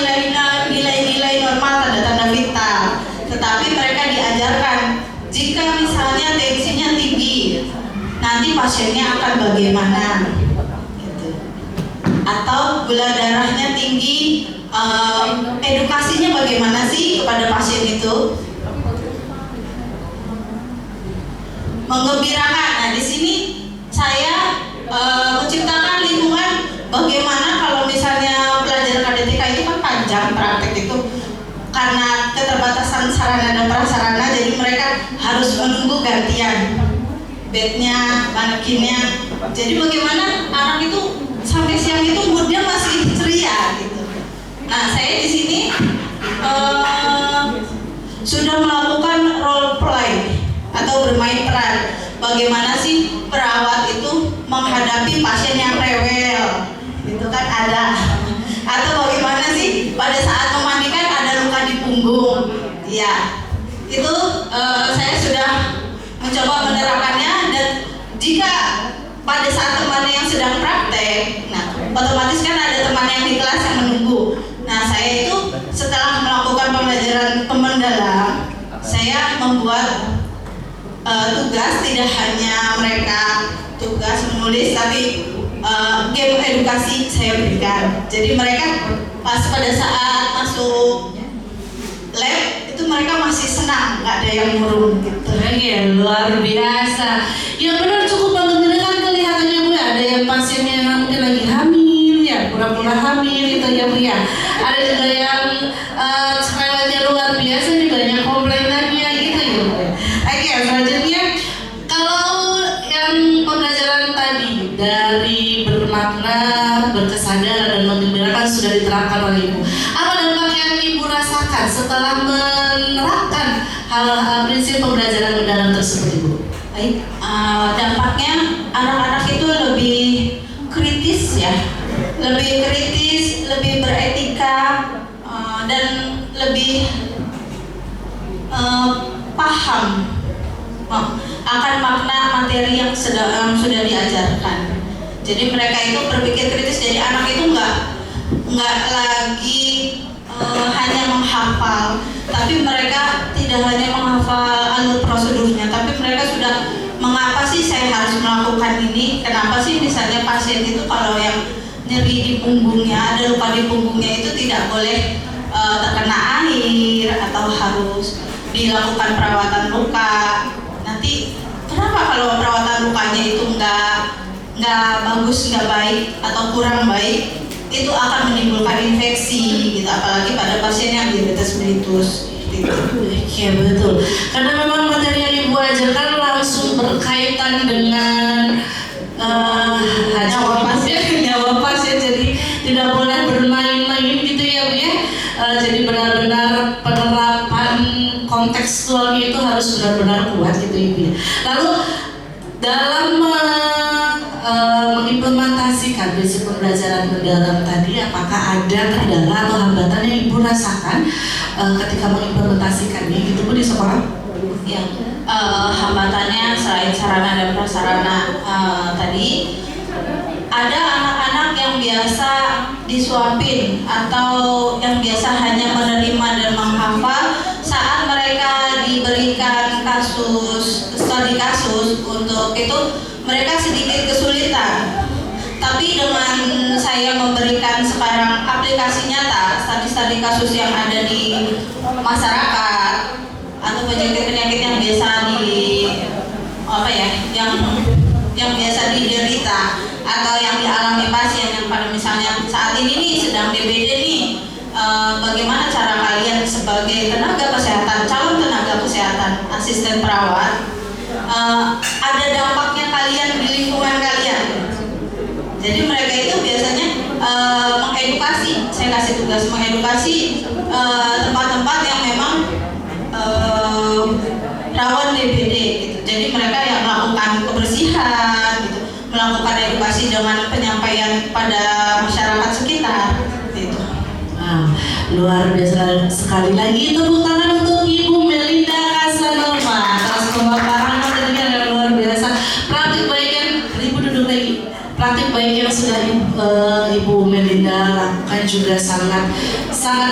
nilai-nilai normal tanda-tanda vital, tetapi mereka diajarkan jika misalnya tensinya tinggi, nanti pasiennya akan bagaimana, gitu. Atau gula darahnya tinggi, edukasinya bagaimana sih kepada pasien itu, menggembirakan. Nah di sini saya menciptakan lingkungan bagaimana itu karena keterbatasan sarana dan prasarana, jadi mereka harus menunggu gantian bednya, manekinnya. Jadi bagaimana anak itu sampai siang itu moodnya masih ceria gitu. Nah, saya di sini sudah melakukan role play atau bermain peran. Bagaimana sih perawat itu menghadapi pasien yang rewel, itu kan ada. Atau bagaimana sih pada saat memandikan ada luka di punggung, ya itu saya sudah mencoba menerapkannya. Dan jika pada saat temannya yang sedang praktek, nah otomatis kan ada teman yang di kelas yang menunggu. Nah, saya itu setelah melakukan pembelajaran mendalam, saya membuat tugas, tidak hanya mereka tugas menulis, tapi game edukasi saya berikan. Jadi mereka pas pada saat masuk lab itu mereka masih senang, nggak ada yang murung gitu. Ya, luar biasa. Ya benar, cukup mengembirakan kelihatannya Bu ya. Ada yang pasien yang mungkin lagi hamil ya, pura-pura hamil itu ya Bu ya. Ada juga yang cerewetnya luar biasa, juga yang komplainannya gitu ya Bu ya. Oke, selanjutnya kalau yang pembelajaran tadi dari bermakna, berkesadaran dan menggembirakan sudah diterapkan oleh Ibu. Apa dampak yang Ibu rasakan setelah menerapkan hal-hal prinsip pembelajaran mendalam tersebut Ibu? Baik, dampaknya anak-anak itu lebih kritis ya, lebih beretika, dan lebih paham akan makna materi yang sudah diajarkan. Jadi mereka itu berpikir kritis. Jadi anak itu nggak lagi hanya menghafal, tapi mereka tidak hanya menghafal alur prosedurnya, tapi mereka sudah mengapa sih saya harus melakukan ini, kenapa sih misalnya pasien itu kalau yang nyeri di punggungnya, ada luka di punggungnya itu tidak boleh terkena air atau harus dilakukan perawatan luka. Nanti kenapa kalau perawatan lukanya itu nggak bagus, nggak baik atau kurang baik, itu akan menimbulkan infeksi gitu, apalagi pada pasien yang diabetes mellitus gitu. Ya betul, karena memang materi yang Ibu ajarkan langsung berkaitan dengan nyawa pasien, jadi tidak boleh bermain-main gitu ya Bu ya. Jadi benar-benar penerapan kontekstualnya itu harus benar-benar kuat gitu Ibu ya. Lalu dalam mengimplementasikan prinsip pembelajaran mendalam tadi, apakah ada kendala atau hambatan yang Ibu rasakan ketika mengimplementasikannya gitu Bu di sekolah? Ya, hambatannya selain sarana dan prasarana tadi, ada anak-anak yang biasa disuapin atau yang biasa hanya menerima dan menghafal. Saat mereka diberikan studi kasus untuk itu, mereka sedikit kesulitan. Tapi dengan saya memberikan sekarang aplikasi nyata studi kasus yang ada di masyarakat atau penyakit-penyakit yang biasa yang biasa diderita atau yang dialami pasien, yang pada misalnya saat ini nih sedang DBD nih, bagaimana cara kalian sebagai tenaga kesehatan, calon tenaga kesehatan, asisten perawat, ada dampaknya kalian di lingkungan kalian. Jadi mereka itu biasanya mengedukasi, saya kasih tugas mengedukasi tempat-tempat yang memang rawan DBD gitu. Jadi mereka yang melakukan kebersihan gitu, melakukan edukasi dengan penyampaian pada masyarakat sekitar gitu. Nah, luar biasa sekali lagi, tepuk tangan untuk Ibu Melinda Kasanova atas pemaparan materinya yang luar biasa. Praktik baik yang Ibu duduk lagi. Praktik baik yang sudah Ibu Melinda lakukan juga sangat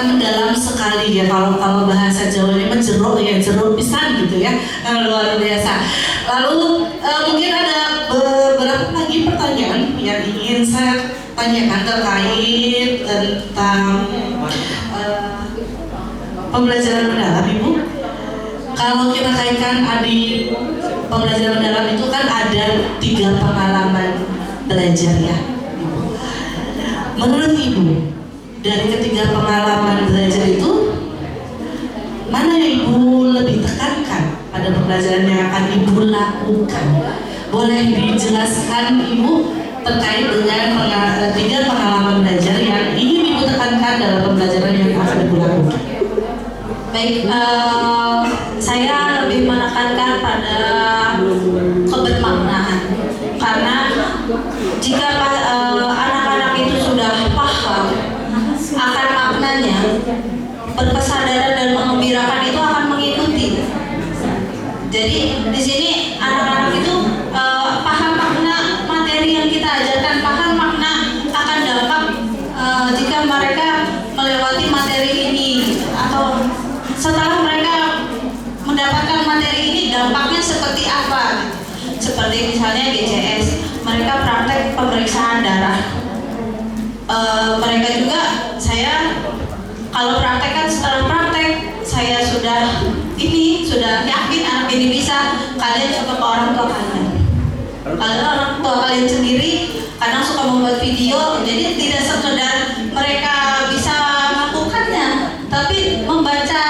mendalam sekali ya. Kalau bahasa Jawa ini menjeruk ya, jeruk pisan gitu ya. Luar biasa. Lalu mungkin ada beberapa lagi pertanyaan yang ingin saya tanyakan terkait tentang pembelajaran mendalam Ibu. Kalau kita kaitkan di pembelajaran mendalam itu kan ada 3 pengalaman belajar ya Ibu. Menurut Ibu, dari ketiga pengalaman belajar itu, mana yang Ibu lebih tekankan pada pembelajaran yang akan Ibu lakukan? Boleh dijelaskan Ibu terkait dengan tiga pengalaman belajar yang ingin Ibu tekankan dalam pembelajaran yang akan Ibu lakukan? Baik, saya lebih menekankan pada kebermaknaan, karena jika anak-anak itu sudah paham akan maknanya, berkesadaran dan mengembirakan itu akan mengikuti. Jadi di sini anak-anak itu paham makna materi yang kita ajarkan, paham makna akan dampak jika mereka melewati materi ini, atau setelah mereka mendapatkan materi ini dampaknya seperti apa. Seperti misalnya GCS, mereka praktek pemeriksaan darah. Mereka juga, saya kalau praktek kan setelah praktek saya sudah yakin anak ini bisa, kalian coba ke orang tua kalian. Kalau orang tua kalian sendiri kadang suka membuat video, jadi tidak sekedar mereka bisa melakukannya, tapi membaca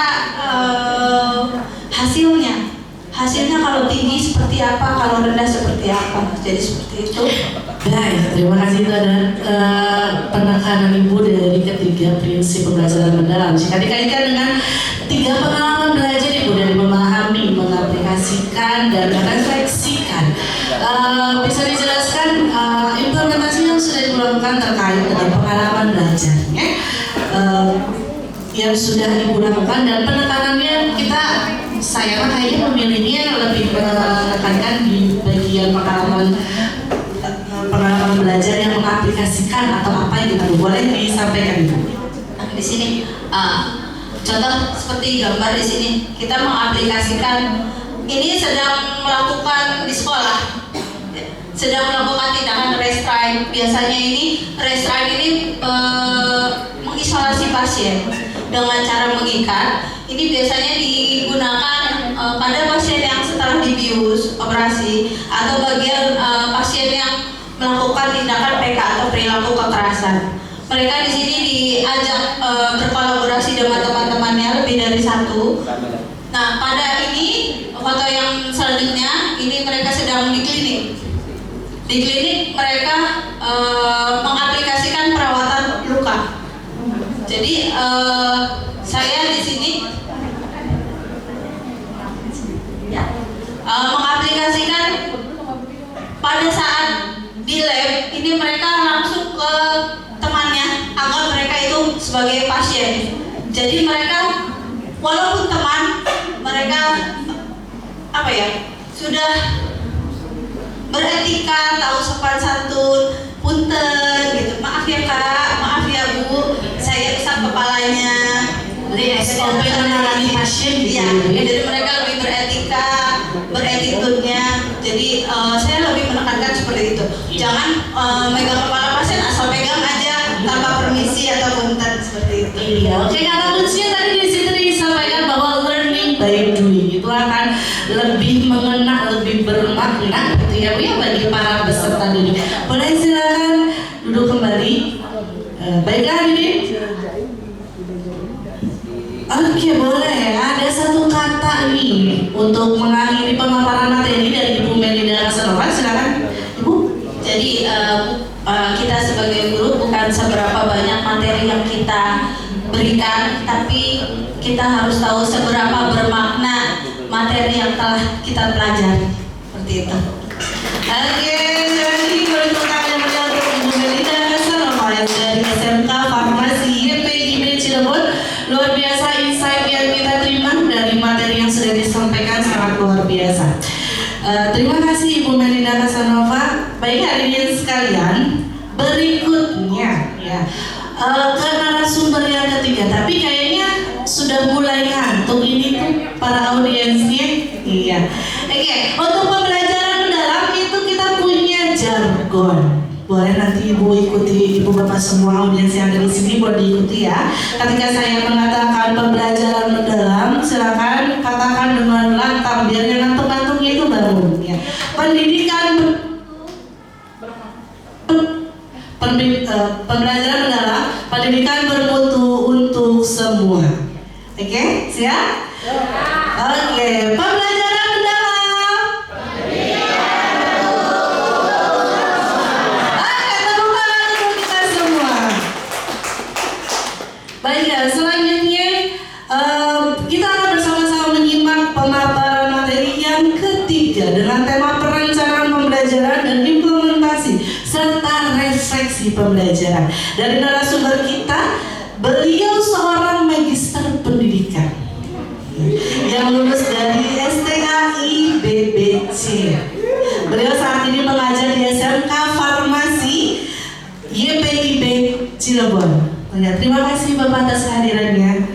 hasilnya kalau tinggi seperti apa, kalau rendah seperti apa. Jadi seperti itu. Baik, terima kasih. Itu adalah penekanan Ibu dari ketiga prinsip pembelajaran mendalam. Jika dikaitkan dengan tiga pengalaman belajar Ibu dari memahami, mengaplikasikan, dan merefleksikan, bisa dijelaskan implementasi yang sudah dilakukan terkait dengan pengalaman belajarnya yang sudah Ibu lakukan, dan penekanannya saya kayaknya memilihnya lebih menekankan di bagian pengalaman belajar yang mengaplikasikan atau apa yang kita boleh disampaikan Ibu. Nah, di sini contoh seperti gambar di sini, kita mengaplikasikan ini sedang melakukan di sekolah, sedang melakukan tindakan restrain. Biasanya ini restrain ini mengisolasi pasien dengan cara mengikat. Ini biasanya digunakan pada pasien yang setelah dibius, operasi, atau bagian pasien yang melakukan tindakan PK atau perilaku kekerasan. Mereka di sini diajak berkolaborasi dengan teman-temannya lebih dari satu. Nah, pada ini foto yang selanjutnya, ini mereka sedang di klinik. Di klinik mereka mengaplikasikan perawatan luka. Jadi saya di sini mengaplikasikan pada saat di lab ini mereka langsung ke temannya, anggap mereka itu sebagai pasien. Jadi mereka walaupun teman, mereka sudah beretika, tahu sopan santun, punten gitu, maaf ya Kak, maaf ya Bu, saya usap kepalanya. Jadi SOP menangani pasien gitu. Ya, jadi mereka lebih beretika, beretitudenya. Jadi saya lebih menekankan seperti itu. Jangan megang kepala pasien asal pegang aja tanpa permisi atau punten seperti itu. Iya, oke, kata kuncinya tadi di situ disampaikan bahwa learning by doing itu akan lebih mengena, lebih bermakna gitu ya Bu ya bagi para peserta didik. Boleh silakan duduk kembali. Baiklah ini. Oke, boleh. Ada satu kata nih untuk mengakhiri pemaparan materi dari Ibu Melinda Kasanova. Silakan Ibu. Jadi kita sebagai guru bukan seberapa banyak materi yang kita berikan, tapi kita harus tahu seberapa bermakna materi yang telah kita pelajari. Seperti itu. Oke, jadi boleh tepuk yang meriah untuk Ibu Melinda Kasanova yang dari SMK Farmasi YPIB Cirebon. Luar biasa insight yang kita terima dari materi yang sudah disampaikan, sangat luar biasa. Terima kasih Ibu Melinda Kasanova. Baik hadirin sekalian, berikutnya ya ke narasumber yang ketiga. Tapi kayaknya sudah mulai ngantuk ini tuh para audiensnya. Iya. Oke, untuk pembelajaran mendalam itu kita punya jargon. Boleh nanti Ibu ikuti, Ibu Bapak semua audiens yang ada di sini boleh diikuti ya. Ketika saya mengatakan pembelajaran mendalam, silakan katakan dengan lantang biar yang ngantuk-ngantuknya itu bangun ya. Pembelajaran mendalam, pendidikan bermutu semua. Oke, siap? Oke, pembelajaran mendalam. Tepuk tangan untuk kita semua. Baiklah, selanjutnya kita akan bersama-sama menyimak pemaparan materi yang ketiga dengan tema perencanaan pembelajaran dan implementasi serta refleksi pembelajaran. Dari narasumber kita, beliau seorang magister pendidikan yang lulus dari STAI BBC. Beliau saat ini mengajar di SMK Farmasi YPIB Cirebon. Terima kasih Bapak atas kehadirannya.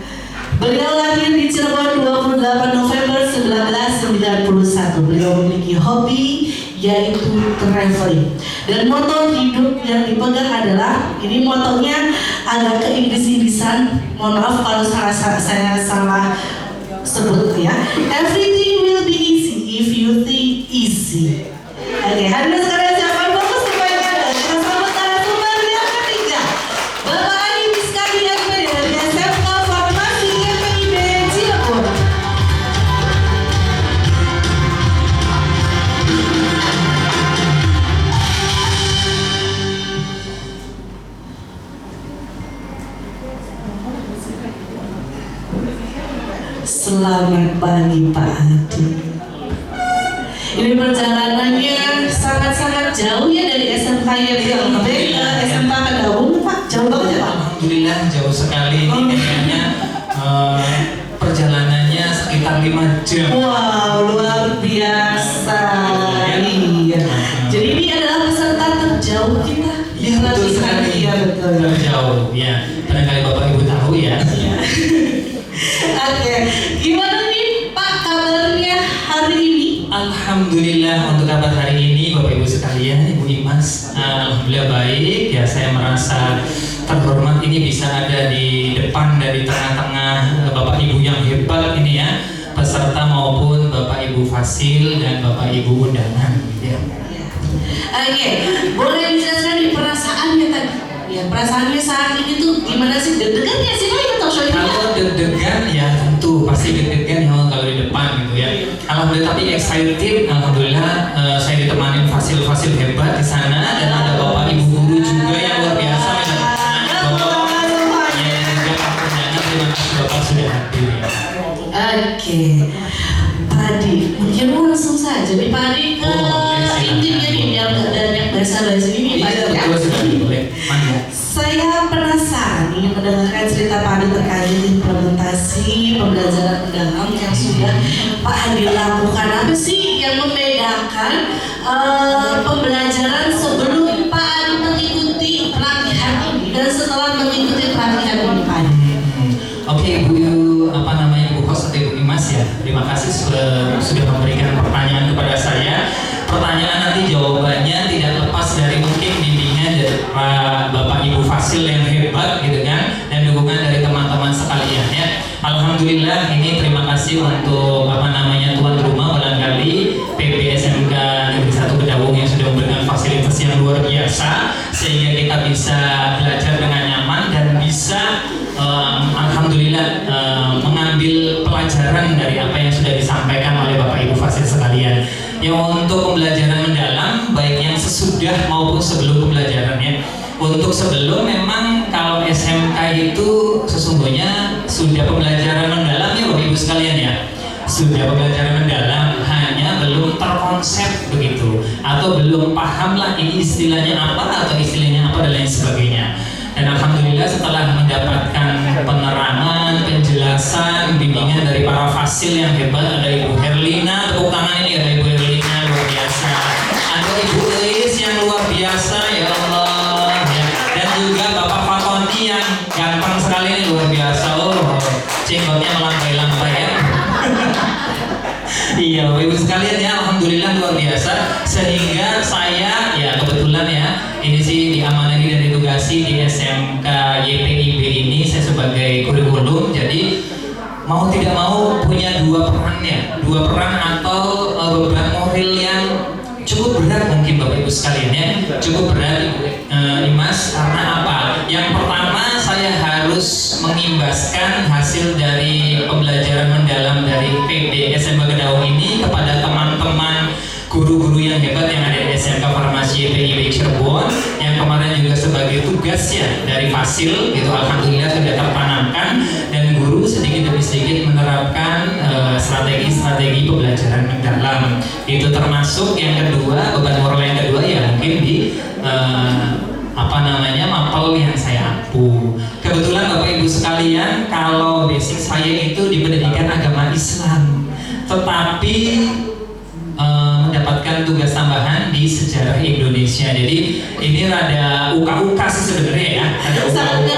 Beliau lahir di Cirebon 28 November 1991. Beliau memiliki hobi yaitu traveling. Dan moto hidup yang dipegang adalah, ini motonya agak ke Inggris-Inggrisan, mohon maaf kalau saya salah sebut ya. Everything will be easy if you think easy. Oke, hadirin sekalian siapkan fokus semuanya. Kita sambut narasumber yang ketiga, Bapak Adi Miskadi Akbari dari SMK Farmasi YPIB Cirebon. Selamat pagi Pak Adi. Ini perjalanannya sangat-sangat jauh ya dari SMK YPIB ke SMK Kedaung Pak. Jauh banget ya Pak? Alhamdulillah jauh sekali. Ini kayaknya perjalanannya sekitar 5 jam. Wow, luar biasa. Iya. Jadi ini adalah peserta terjauh kita. Iya betul sekali. Iya betul. Terjauh ya. Barangkali Bapak Ibu tahu ya. Oke, gimana nih Pak kabarnya hari ini? Alhamdulillah untuk kabar hari ini Bapak Ibu sekalian, Ibu Imas, alhamdulillah baik ya. Saya merasa terhormat ini bisa ada di depan dari tengah-tengah Bapak Ibu yang hebat ini ya, peserta maupun Bapak Ibu Fasil dan Bapak Ibu undangan ya. Oke, boleh dijelaskan di perasaannya tadi? Ya, perasaannya saat ini tuh gimana sih? Deg-degan ya sih Pak atau Kalau deg-degan ya tentu pasti deg-degan ya kalau di depan gitu ya. Alhamdulillah tapi excited. Alhamdulillah saya ditemani fasil-fasil hebat di sana dan ada Bapak Ibu guru juga yang luar biasa. Terima kasih Bapak sudah hadir ya. Oke, Pak Adi, mungkin langsung saja nih Pak Adi ke intinya nih biar nggak banyak bahasa-bahasa ini Pak Adi ya. Betul sekali, boleh. Mangga. Saya penasaran nih mendengarkan cerita Pak Adi terkait implementasi pembelajaran mendalam yang sudah Pak Adi lakukan. Apa sih yang membedakan pembelajaran sebelum Pak Adi mengikuti pelatihan ini dan setelah mengikuti pelatihan ini Pak Adi? Oke, Ibu Ibu host atau Ibu Imas ya. Terima kasih sudah memberikan pertanyaan kepada saya. Pertanyaan nanti jawabannya tidak lepas dari mungkin bimbingan dari Bapak Ibu Fasil yang hebat gitu kan, dan dukungan dari teman-teman sekalian ya. Alhamdulillah ini terima kasih untuk tuan rumah barangkali PB SMK Negeri 1 Kedaung yang sudah memberikan fasilitas yang luar biasa sehingga kita bisa belajar dengan nyaman dan bisa alhamdulillah mengambil pelajaran dari apa yang sudah disampaikan oleh Bapak Ibu Fasil sekalian. Yang untuk pembelajaran mendalam baik yang sesudah maupun sebelum pembelajarannya. Untuk sebelum memang kalau SMK itu sesungguhnya sudah pembelajaran mendalam ya Bapak Ibu sekalian ya. Sudah pembelajaran mendalam, hanya belum terkonsep begitu atau belum paham lah ini istilahnya apa atau istilahnya apa dan lain sebagainya. Dan alhamdulillah setelah mendapatkan penerangan, penjelasan, bimbingan dari para fasil yang hebat, ada Ibu Herlina, tepuk tangan ini ada Ibu Herlina luar biasa, ada Ibu Elis yang luar biasa ya Allah ya. Dan juga Bapak Fatoni yang ganteng sekali ini luar biasa, jenggotnya melambai-lambai ya. Iya Bapak Ibu sekalian ya, alhamdulillah luar biasa. Sehingga saya ya kebetulan ya ini sih diamanai dan ditugasi di SMK YPIB ini saya sebagai kurikulum. Jadi mau tidak mau punya dua peran atau beban moral yang cukup berat mungkin Bapak Ibu sekalian ya, cukup berat Ibu Imas. Karena apa? Yang pertama saya harus harus mengimbaskan hasil dari pembelajaran mendalam dari PD SMK Kedaung ini kepada teman-teman guru-guru yang hebat yang ada di SMK Farmasi PIB Cirebon yang kemarin juga sebagai tugas ya dari Fasil gitu, alhamdulillah sudah tertanamkan dan guru sedikit demi sedikit menerapkan strategi-strategi pembelajaran mendalam. Itu termasuk yang kedua, beban moral yang kedua ya mungkin di mapel yang saya ampu. Kebetulan Bapak Ibu sekalian, kalau basic saya itu di pendidikan agama Islam, tetapi mendapatkan tugas tambahan di sejarah Indonesia. Jadi ini rada uka-uka sih sebenarnya ya. Ada uka-uka.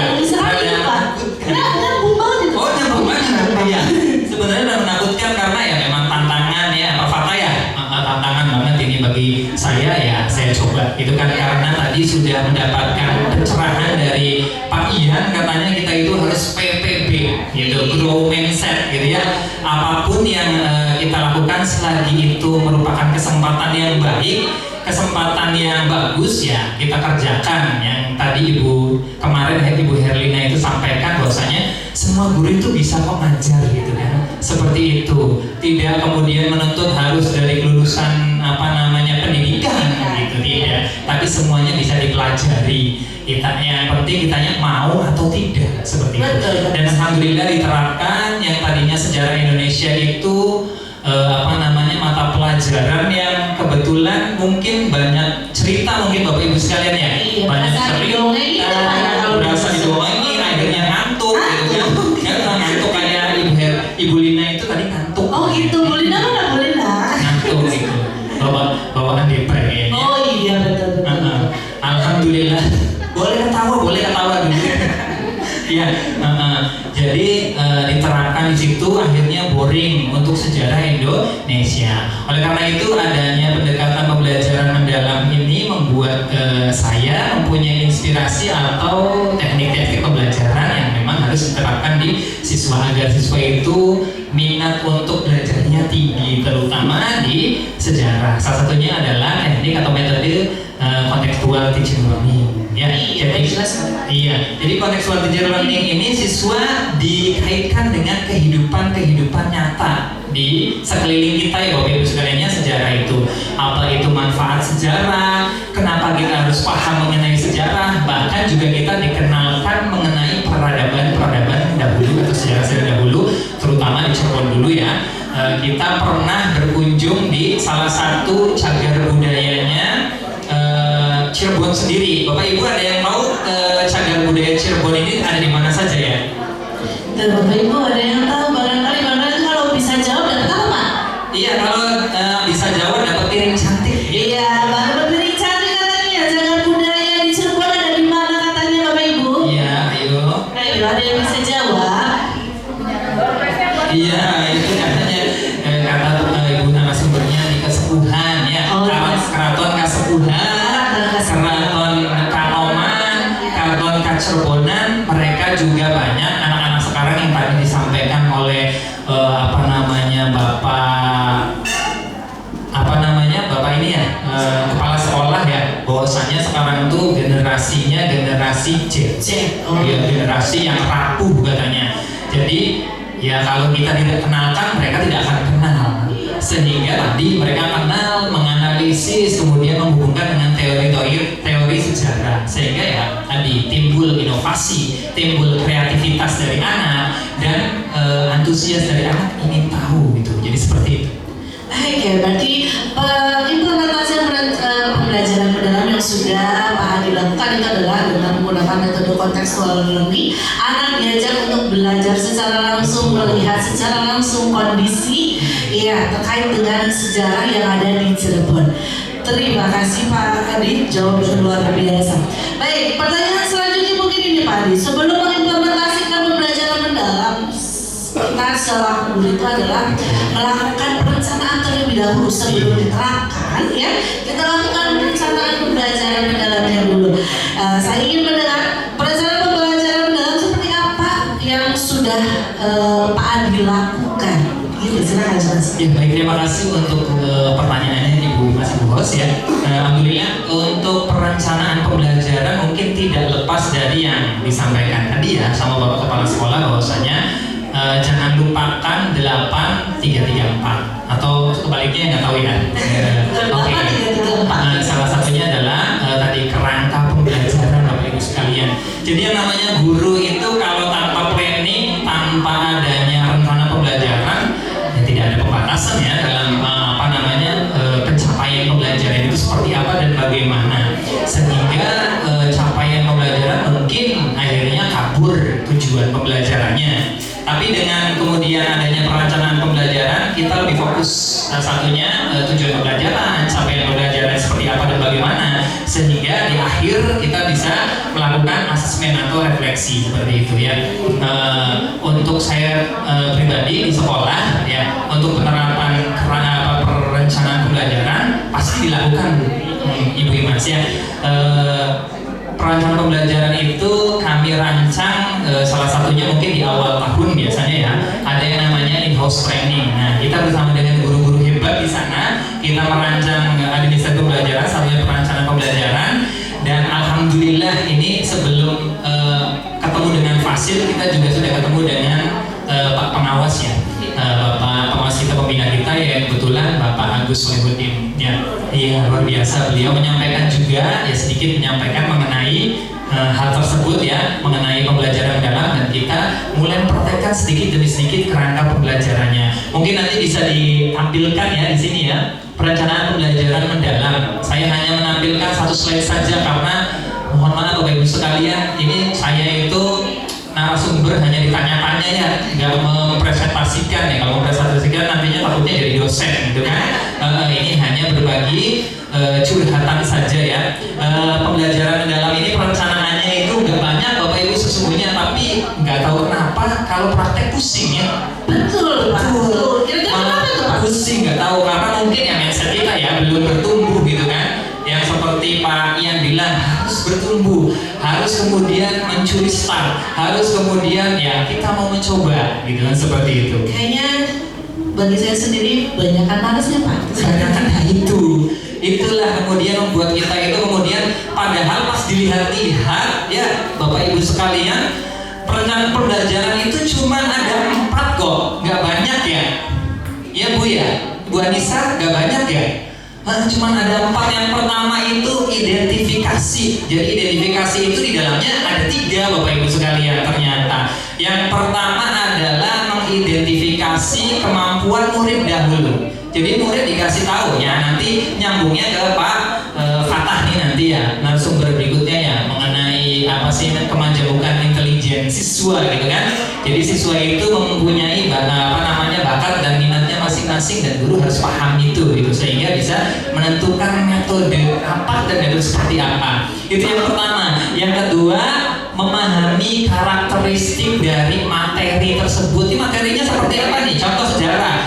Oh, nyambung banget. Iya. Sebenarnya udah menakutkan karena ya memang tantangan ya, fakta ya. Tantangan banget ini bagi saya ya, saya coba. Itu kan karena tadi sudah mendapatkan pencerahan dari Pak Ian, katanya kita itu harus PPB gitu, grow mindset gitu ya. Apapun yang kita lakukan selagi itu merupakan kesempatan yang baik, kesempatan yang bagus ya kita kerjakan. Yang tadi kemarin Ibu Herlina itu sampaikan bahwasanya semua guru itu bisa kok ngajar gitu kan, seperti itu. Tidak kemudian menuntut harus dari lulusan pendidikan gitu, tidak. Tapi semuanya bisa dipelajari. Yang penting kitanya mau atau tidak, seperti itu. Dan alhamdulillah diterapkan yang tadinya sejarah Indonesia itu mata pelajaran yang kebetulan mungkin banyak cerita mungkin Bapak Ibu sekalian ya. Iya, banyak cerita, berasa didongeng, akhirnya ngantuk gitu kan. Ngantuk kayak Ibu Lina itu tadi ngantuk. Oh gitu, Bu Lina mana Bu Lina? Ngantuk gitu. Bawaan DPR ya. Oh iya betul. Alhamdulillah. Boleh ketawa dulu. Ya, jadi diterapkan di situ akhirnya boring untuk sejarah Indonesia. Oleh karena itu adanya pendekatan pembelajaran mendalam ini membuat saya mempunyai inspirasi atau teknik-teknik pembelajaran yang memang harus diterapkan di siswa agar siswa itu minat untuk belajarnya tinggi, terutama di sejarah. Salah satunya adalah teknik atau metode contextual teaching learning. Ya, jadi contextual teaching learning ini siswa dikaitkan dengan kehidupan nyata di sekeliling kita ya Bapak Ibu sekaliannya. Sejarah itu apa itu manfaat sejarah, kenapa kita harus paham mengenai sejarah, bahkan juga kita dikenalkan mengenai peradaban dahulu atau sejarah dahulu, terutama di Cirebon dulu ya. Kita pernah berkunjung di salah satu cagar budayanya Cirebon sendiri. Bapak Ibu ada yang mau cagar budaya Cirebon ini ada di mana saja ya? Dan Bapak Ibu ada yang tahu barangkali kalau bisa jawab dapat apa Pak? Iya, kalau bisa jawab dapat piring cantik. Iya, dapat piring cantik katanya. Cagar budaya di Cirebon ada di mana katanya Bapak Ibu? Iya, ayo. Ayo, ada yang bisa jawab? Iya, itu katanya kata Ibu narasumbernya di Kasepuhan ya. Keraton Kasepuhan, Keraton Kanoman, Keraton Kacerbonan, mereka juga banyak anak-anak sekarang yang tadi disampaikan oleh Bapak ini ya, kepala sekolah ya, bahwasanya sekarang tuh generasinya generasi Z, ya, generasi yang rapuh katanya. Jadi ya kalau kita tidak kenalkan, mereka tidak akan kenal. Sehingga tadi mereka kenal, menganalisis, kemudian menghubungkan dengan teori sejarah. Sehingga ya tadi timbul inovasi, timbul kreativitas dari anak, dan antusias dari anak ingin tahu gitu. Jadi seperti itu. Oke, berarti implementasi pembelajaran mendalam yang sudah Pak Adi lakukan itu adalah dengan menggunakan metode contextual learning. Anak diajak untuk belajar secara langsung, melihat secara langsung kondisi ya terkait dengan sejarah yang ada di Cirebon. Terima kasih Pak Adi, jawaban luar biasa. Baik, pertanyaan selanjutnya mungkin ini Pak Adi. Sebelum mengimplementasikan pembelajaran mendalam, kita secara guru itu adalah melakukan perencanaan terlebih dahulu sebelum diterapkan ya. Kita lakukan perencanaan pembelajaran mendalamnya dulu. Saya ingin mendengar perencanaan pembelajaran mendalam seperti apa yang sudah Pak Adi lakukan. Gitu, silakan jelas. Ya baik, terima kasih untuk pertanyaannya Ibu Mas Ibu Host ya. Alhamdulillah untuk perencanaan pembelajaran mungkin tidak lepas dari yang disampaikan tadi ya sama Bapak Kepala Sekolah, bahwasanya jangan lupakan 8334 atau sebaliknya nggak tahu ya. Oke. 8334. Salah satunya adalah tadi kerangka pembelajaran Bapak Ibu sekalian. Jadi yang namanya guru itu kalau tanpa planning, tanpa adanya rencana pembelajaran, ya tidak ada pembatasan ya dalam pencapaian pembelajaran itu seperti apa dan bagaimana, sehingga capaian pembelajaran mungkin akhirnya kabur tujuan pembelajarannya. Tapi dengan kemudian adanya perencanaan pembelajaran, kita lebih fokus salah satunya tujuan pembelajaran, capaian pembelajaran seperti apa dan bagaimana, sehingga di akhir kita bisa melakukan asesmen atau refleksi seperti itu ya. Untuk saya pribadi di sekolah ya, untuk penerapan perencanaan pembelajaran pasti dilakukan Ibu Imas ya. Perencanaan pembelajaran itu kami rancang salah satunya mungkin di awal tahun biasanya ya, ada yang namanya in-house training. Nah, kita bersama dengan guru-guru hebat di sana, kita merancang administrasi pembelajaran, satunya perencanaan pembelajaran, dan alhamdulillah ini sebelum ketemu dengan Fasil, kita juga sudah ketemu dengan Pak Pengawas ya, Bapak Pengawas kita, pembina kita ya, kebetulan Bapak Agus Solihuddin ya. Iya, luar biasa, beliau menyampaikan juga ya, sedikit menyampaikan mengenai hal tersebut ya, mengenai pembelajaran mendalam, dan kita mulai mempraktekkan sedikit demi sedikit kerangka pembelajarannya. Mungkin nanti bisa ditampilkan ya di sini ya, perencanaan pembelajaran mendalam. Saya hanya menampilkan satu slide saja karena mohon maaf Bapak Ibu sekalian, ini saya itu narasumber hanya ditanya-tanya ya, nggak mempresentasikan ya. Kalau mempresentasikan nantinya takutnya jadi dosen gitu kan. Ini hanya berbagi curhatan saja ya. Pembelajaran mendalam ini perencanaannya itu nggak banyak Bapak Ibu sesungguhnya, tapi nggak tahu kenapa kalau praktek pusing ya. Betul, Pak. Betul. Kira-kira kenapa itu, Pak? Pusing, nggak tahu, karena mungkin yang mindset kita ya belum bertumbuh gitu kan. Yang seperti Pak Ian bilang, harus bertumbuh, harus kemudian mencuri start, harus kemudian ya kita mau mencoba gitu kan, seperti itu. Kayaknya bagi saya sendiri banyakkan malasnya, Pak. Karena itu itulah kemudian membuat kita itu kemudian, padahal pas dilihat-lihat ya Bapak Ibu sekalian, perencanaan pembelajaran itu cuma ada 4 kok, nggak banyak ya. Ya Bu ya, Bu Anissa, nggak banyak ya. Cuma ada 4. Yang pertama itu identifikasi. Jadi identifikasi itu di dalamnya ada 3 Bapak Ibu sekalian ternyata. Yang pertama adalah mengidentifikasi kemampuan murid dahulu. Jadi murid dikasih tahu ya, nanti nyambungnya ke Pak Fatah nih nanti ya, narasumber berikutnya ya, mengenai apa sih kemajemukan intelijen siswa gitu kan. Jadi siswa itu mempunyai bakat dan minatnya masing-masing, dan guru harus paham itu gitu, sehingga bisa menentukan metode apa dan metode seperti apa. Itu yang pertama. Yang kedua, memahami karakteristik dari materi tersebut. Ini materinya seperti apa nih? Contoh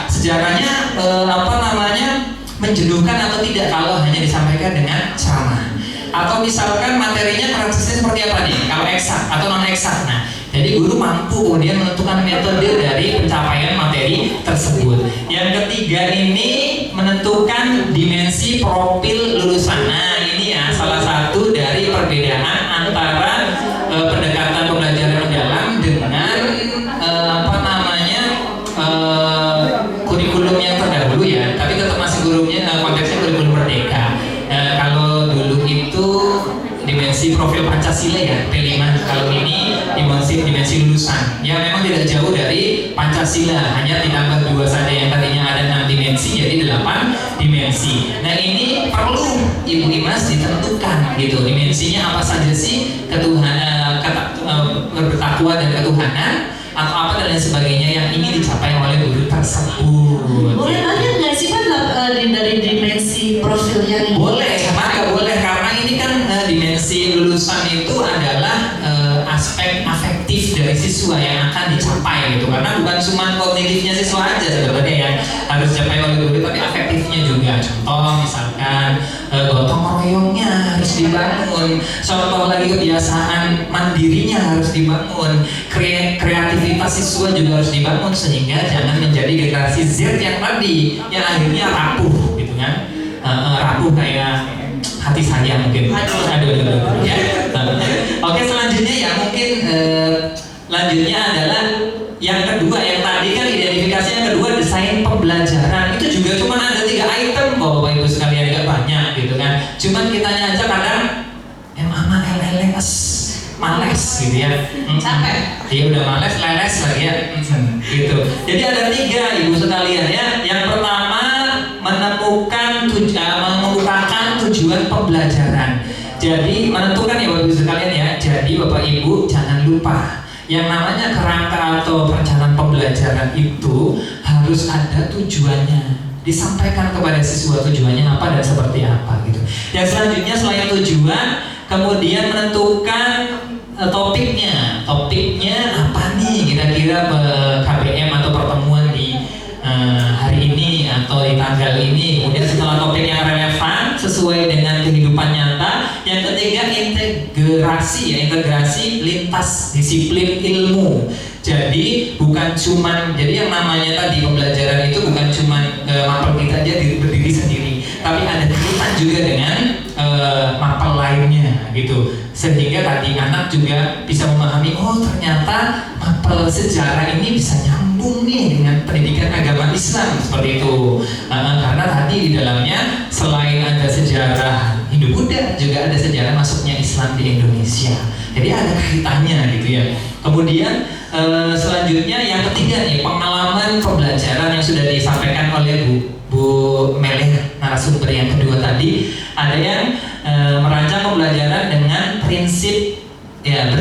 sejarahnya menjenuhkan atau tidak kalau hanya disampaikan dengan ceramah. Atau misalkan materinya karakteristiknya seperti apa nih? Kalau eksak atau non eksak. Nah, jadi guru mampu kemudian menentukan metode dari pencapaian materi tersebut. Yang ketiga ini menentukan dimensi profil lulusan. Nah, ini ya salah satu dari perbedaan antara pendekatan pembelajaran mendalam dengan kurikulum yang terdahulu ya. Tapi tetap masih konteksnya kurikulum merdeka. Kalau dulu itu dimensi profil Pancasila ya, P5. Kalau ini dimensi lulusan. Ya memang tidak jauh dari Pancasila, hanya ditambah 2 saja, yang tadinya ada 6 dimensi jadi 8 dimensi. Nah, ini perlu Ibu Imas ditentukan gitu. Dimensinya apa saja sih? Bertakwa dan ketuhanan, atau apa dan lain sebagainya yang ingin dicapai oleh guru tersebut. Boleh banyak nggak sih Pak dari dimensi profilnya ini? Boleh, maka boleh, karena ini kan dimensi lulusan itu adalah aspek afektif dari siswa yang akan dicapai gitu, karena bukan cuma kognitifnya siswa aja sebenarnya yang harus dicapai oleh guru, tapi afektifnya juga. Contoh misalkan gotong royongnya harus dibangun, contoh lagi kebiasaan mandirinya harus dibangun, kreativitas siswa juga harus dibangun, sehingga jangan menjadi generasi Z yang tadi yang akhirnya rapuh gitu kan, rapuh kayak hati saya mungkin. Aduh, ya. Oke, selanjutnya ya mungkin lanjutnya adalah yang kedua, yang tadi kan identifikasi, yang kedua desain pembelajaran. Itu juga cuma ada 3 item Bapak Ibu sekalian, gak banyak gitu kan. Cuman kitanya aja kadang mama leles, males gitu ya. Capek. Iya udah males, leles lagi ya. Gitu. Jadi ada 3 Ibu sekalian ya. Yang pertama mengemukakan tujuan pembelajaran. Jadi menentukan ya Bapak Ibu sekalian ya. Jadi Bapak Ibu jangan lupa yang namanya kerangka atau perencanaan pembelajaran itu harus ada tujuannya, disampaikan kepada siswa tujuannya apa dan seperti apa gitu. Yang selanjutnya selain tujuan, kemudian menentukan topiknya apa nih kira-kira KBM atau pertemuan di hari ini atau di tanggal ini. Kemudian setelah topik yang relevan sesuai dengan kehidupan nyata. Yang ketiga integrasi lintas disiplin ilmu. Jadi bukan cuman, jadi yang namanya tadi pembelajaran itu bukan cuman mapel kita aja berdiri sendiri, tapi ada kaitan juga dengan mapel lainnya gitu. Sehingga tadi anak juga bisa memahami, oh ternyata mapel sejarah ini bisa nyambung nih dengan pendidikan agama Islam seperti itu. Karena tadi di dalamnya selain ada sejarah Hindu Buddha, juga ada sejarah masuknya Islam di Indonesia. Jadi ada kaitannya gitu ya. Kemudian selanjutnya yang ketiga nih, pengalaman pembelajaran yang sudah disampaikan oleh Bu Meleh, narasumber yang kedua tadi. Ada yang merancang pembelajaran dengan prinsip ya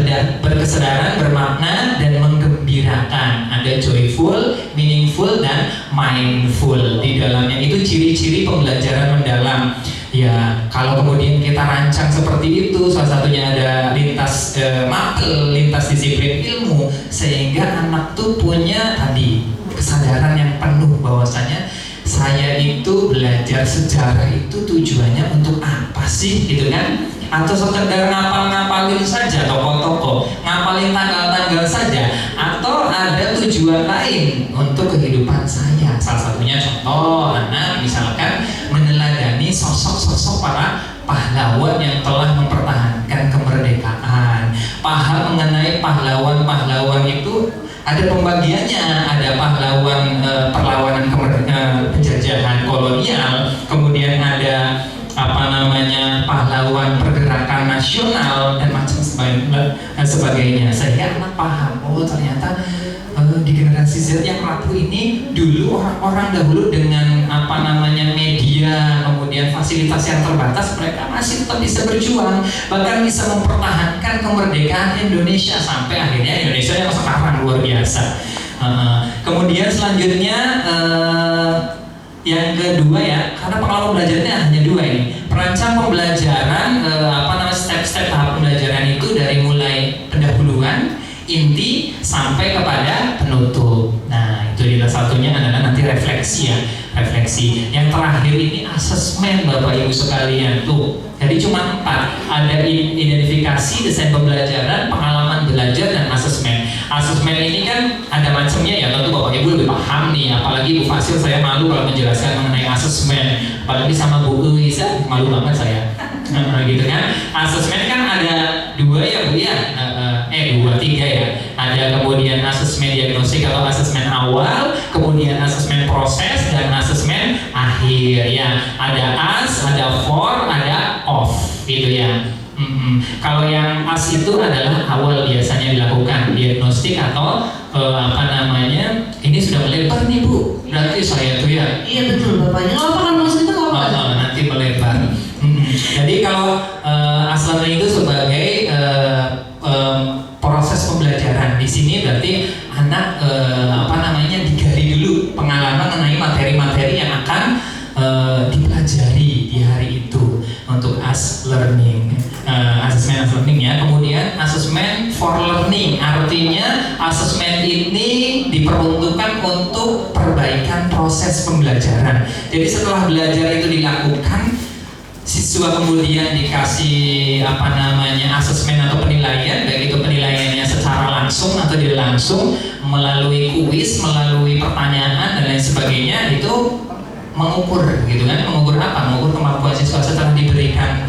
berkesedaran, bermakna dan menggembirakan. Ada joyful, meaningful dan mindful di dalamnya. Itu ciri-ciri pembelajaran mendalam. Ya, kalau kemudian kita rancang seperti itu, salah satunya ada lintas mapel, lintas disiplin ilmu, sehingga anak tuh punya tadi kesadaran yang penuh bahwasanya saya itu belajar sejarah itu tujuannya untuk apa sih gitu kan? Atau sekedar ngapalin saja tokoh-tokoh, ngapalin tanggal-tanggal saja, atau ada tujuan lain untuk kehidupan saya. Salah satunya contoh anak misalkan meneladani sosok-sosok para pahlawan yang telah mempertahankan kemerdekaan. Paham mengenai pahlawan-pahlawan itu ada pembagiannya, ada pahlawan perlawanan penjajahan kolonial, kemudian ada pahlawan pergerakan nasional dan macam sebagainya. Sehingga anak paham, oh ternyata di generasi Z yang rapuh ini dulu orang-orang dahulu dengan media, kemudian fasilitas yang terbatas, mereka masih tetap bisa berjuang, bahkan bisa mempertahankan kemerdekaan Indonesia sampai akhirnya Indonesia yang sekarang luar biasa. Kemudian selanjutnya yang kedua ya, karena pengalaman belajarnya hanya 2 ini. Perancang pembelajaran step-step tahap pembelajaran itu dari mulai pendahuluan, inti sampai kepada penutup. Nah, itu salah satunya adalah nanti refleksi ya. Refleksi. Yang terakhir ini asesmen Bapak Ibu sekalian tuh. Jadi cuma 4. Ada identifikasi, desain pembelajaran, pengalaman belajar dan asesmen. Asesmen ini kan ada macamnya ya, tentu Bapak Ibu lebih paham nih. Apalagi Bu Fasil, saya malu kalau menjelaskan mengenai asesmen. Apalagi sama Bu Uisa, malu banget saya. Gitu kan. Asesmen kan ada 2 ya Bu ya. 3 ya. Ada kemudian asesmen diagnostik atau asesmen awal, kemudian asesmen proses dan asesmen akhir ya. Ada as, ada for, ada off gitu ya. Kalau yang as itu adalah awal biasanya dilakukan diagnostik atau ini sudah melebar nih Bu. Berarti saya tuh ya. Iya betul Bapaknya. Apa kan maksudnya apa? Nanti melebar. Jadi kalau asal itu sebagai proses pembelajaran di sini berarti anak digali dulu pengalaman mengenai materi-materi yang akan dipelajari di hari itu untuk learning, assessment of learning ya. Kemudian assessment for learning, artinya assessment ini diperuntukkan untuk perbaikan proses pembelajaran. Jadi setelah belajar itu dilakukan, siswa kemudian dikasih asesmen atau penilaian, baik itu penilaiannya secara langsung atau tidak langsung, melalui kuis, melalui pertanyaan dan lain sebagainya. Itu mengukur gitu kan, mengukur apa? Mengukur kemampuan siswa setelah diberikan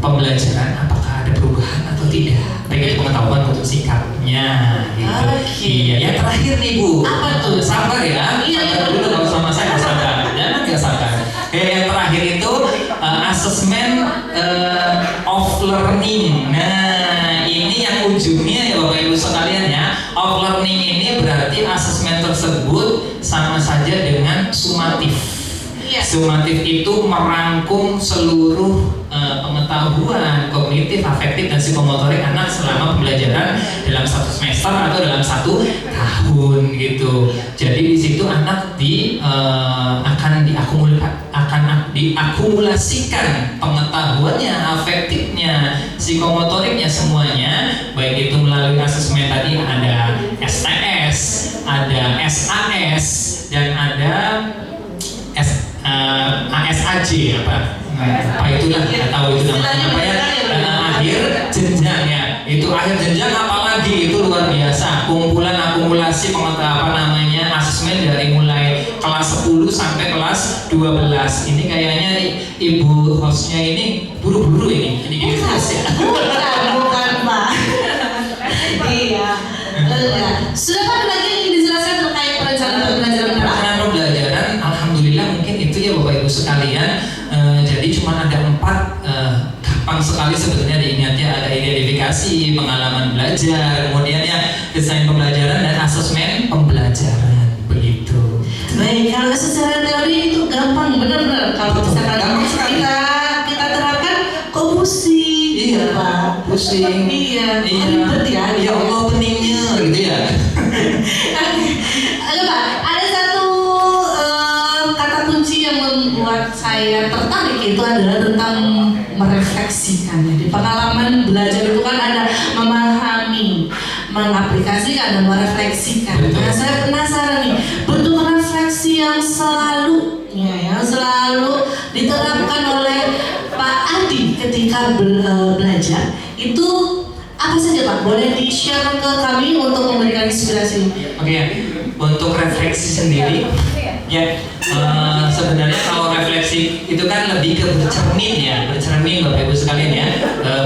pembelajaran, apakah ada perubahan atau tidak, baik itu pengetahuan maupun sikapnya gitu. Iya, yang terakhir nih Bu, Apa tuh? sabar ya, sabar dulu kalau sama saya sabar, jangan nggak sabar. Yang terakhir itu assessment of learning. Nah, ini yang ujungnya ya Bapak Ibu sekalian ya, of learning ini berarti asesmen tersebut sama saja dengan sumatif. Sumatif itu merangkum seluruh pengetahuan kognitif, afektif, dan psikomotorik anak selama pembelajaran dalam 1 semester atau dalam 1 tahun gitu. Jadi di situ anak akan diakumulasikan pengetahuannya, afektifnya, psikomotoriknya semuanya, baik itu melalui asesmen tadi ada STS, ada SAS, dan ada ASAJ apa itulah, nggak tahu itu namanya apa ya, akhir jenjang ya, itu akhir jenjang apalagi itu luar biasa, kumpulan akumulasi pengetahuan asesmen dari mulai kelas 10 sampai kelas 12. Ini kayaknya ibu hostnya ini buru-buru ini terus ya. Bukan Pak. Iya. Sudah Pak, ada lagi yang ingin dijelaskan terkait perencanaan pembelajaran perencanaan pembelajaran? Alhamdulillah mungkin itu ya Bapak Ibu sekalian. Jadi cuma ada 4 gampang sekali sebetulnya diingatnya, ada identifikasi, pengalaman belajar, kemudian ya desain pembelajaran dan asesmen pembelajaran, begitu. Baik, kalau secara teori itu gampang, benar-benar. Kalau misalkan kita terapkan, kok pusing? Iya, Pak. pusing. Iya, Iya. ribet ya. Ya Allah peningnya, gitu ya. Halo Pak, ada satu kata kunci yang membuat saya tertarik, itu adalah tentang merefleksikan. Jadi pengalaman belajar itu kan ada memahami, mengaplikasikan, dan merefleksikan. Betul. Nah, saya penasaran nih, bentuk refleksi yang selalu diterapkan oleh Pak Adi ketika belajar itu apa saja Pak? Boleh di-share ke kami untuk memberikan inspirasi. Oke ya, untuk refleksi sendiri ya, sebenarnya kalau refleksi itu kan lebih ke bercermin Bapak Ibu sekalian ya,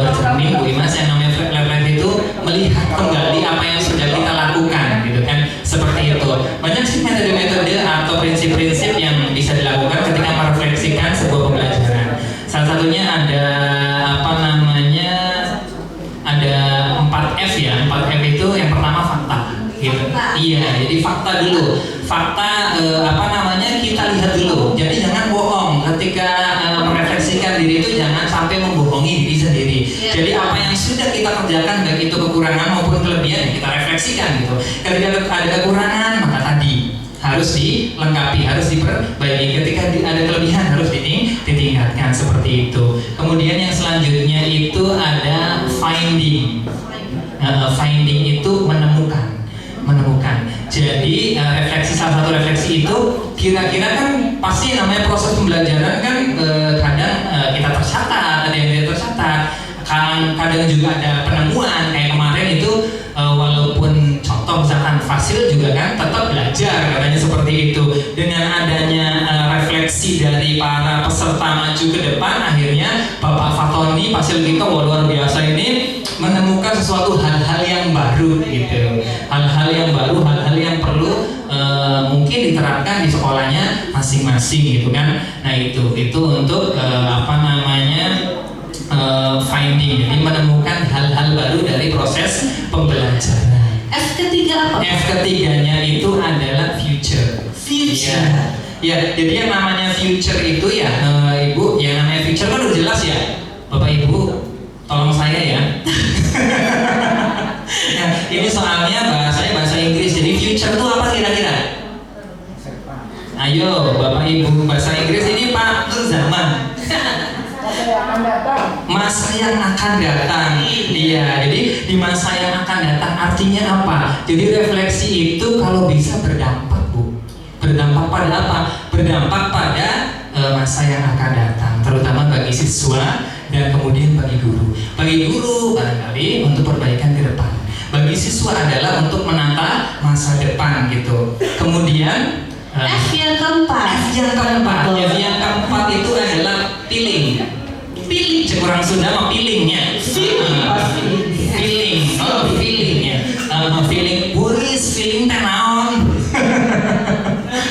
bercermin Bu Imas. Yang namanya refleksi itu melihat kembali apa yang sudah kita lakukan gitu kan, seperti itu. Banyak sih metode-metode atau prinsip-prinsip yang bisa dilakukan ketika merefleksikan sebuah pembelajaran. Salah satunya ada ada 4F ya. 4F itu yang pertama fakta gitu. Iya, jadi fakta dulu. Fakta kita lihat dulu. Jadi jangan bohong ketika merefleksikan diri itu, jangan sampai membohongi diri sendiri. Jadi apa yang sudah kita kerjakan, baik itu kekurangan maupun kelebihan, kita refleksikan gitu. Ketika ada kekurangan, maka tadi harus dilengkapi, harus diperbaiki. Ketika ada kelebihan, harus ditingkatkan, seperti itu. Kemudian yang selanjutnya itu ada finding. Finding itu menemukan. Jadi refleksi, salah satu refleksi itu kira-kira kan pasti namanya proses pembelajaran kan, kadang kita tercatat, ada yang tidak tercatat, kadang juga ada penemuan kayak kemarin itu, walaupun contoh misalkan Fasil juga kan tetap belajar katanya, seperti itu. Dengan adanya refleksi dari para peserta maju ke depan, akhirnya Bapak Fatoni Fasil kita luar biasa ini menemukan sesuatu hal-hal yang baru gitu, hal-hal yang baru, hal-hal yang perlu mungkin diterapkan di sekolahnya masing-masing gitu kan. Nah itu untuk finding, jadi menemukan hal-hal baru dari proses pembelajaran. F ketiga apa? F ketiganya itu adalah future. Ya, jadi yang namanya future itu ya, Ibu, yang namanya future kan udah jelas ya, Bapak Ibu, tolong saya ya. Nah, ini soalnya bahasanya bahasa Inggris, jadi future itu apa kira-kira? Ayo, Bapak Ibu, bahasa Inggris ini Pak Nur Zaman. Masa yang akan datang. Iya, jadi di masa yang akan datang artinya apa? Jadi refleksi itu kalau bisa berdampak, Bu. Berdampak pada apa? Berdampak pada masa yang akan datang, terutama bagi siswa dan kemudian bagi guru. Bagi guru barangkali untuk perbaikan ke depan. Bagi siswa adalah untuk menata masa depan gitu. Kemudian F yang keempat. F yang keempat itu adalah feeling. Cek orang Sunda mah feelingnya. Feeling. Oh, feelingnya. Feeling puris, feeling teh naon.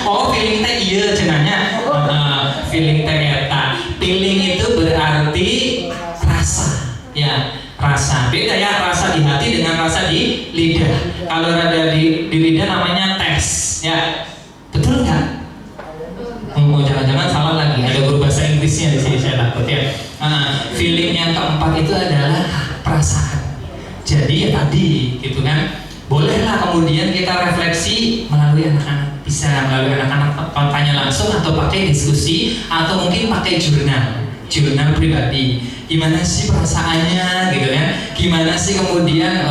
Oh, feeling teh iya cenanya. Feeling teh eta. Feeling itu berarti rasa. Ya, rasa. Beda ya rasa di hati dengan rasa di lidah. Kalau ada di lidah namanya tes. Ya. Betul nggak? Oh, jangan-jangan salah lagi. Ada guru bahasa Inggrisnya di sini, saya takut ya. Feeling yang keempat itu adalah perasaan. Jadi ya tadi, gitu kan. Bolehlah kemudian kita refleksi melalui anak-anak, bisa melalui anak-anak tanya langsung atau pakai diskusi atau mungkin pakai jurnal pribadi. Gimana sih perasaannya, gitu kan? Gimana sih kemudian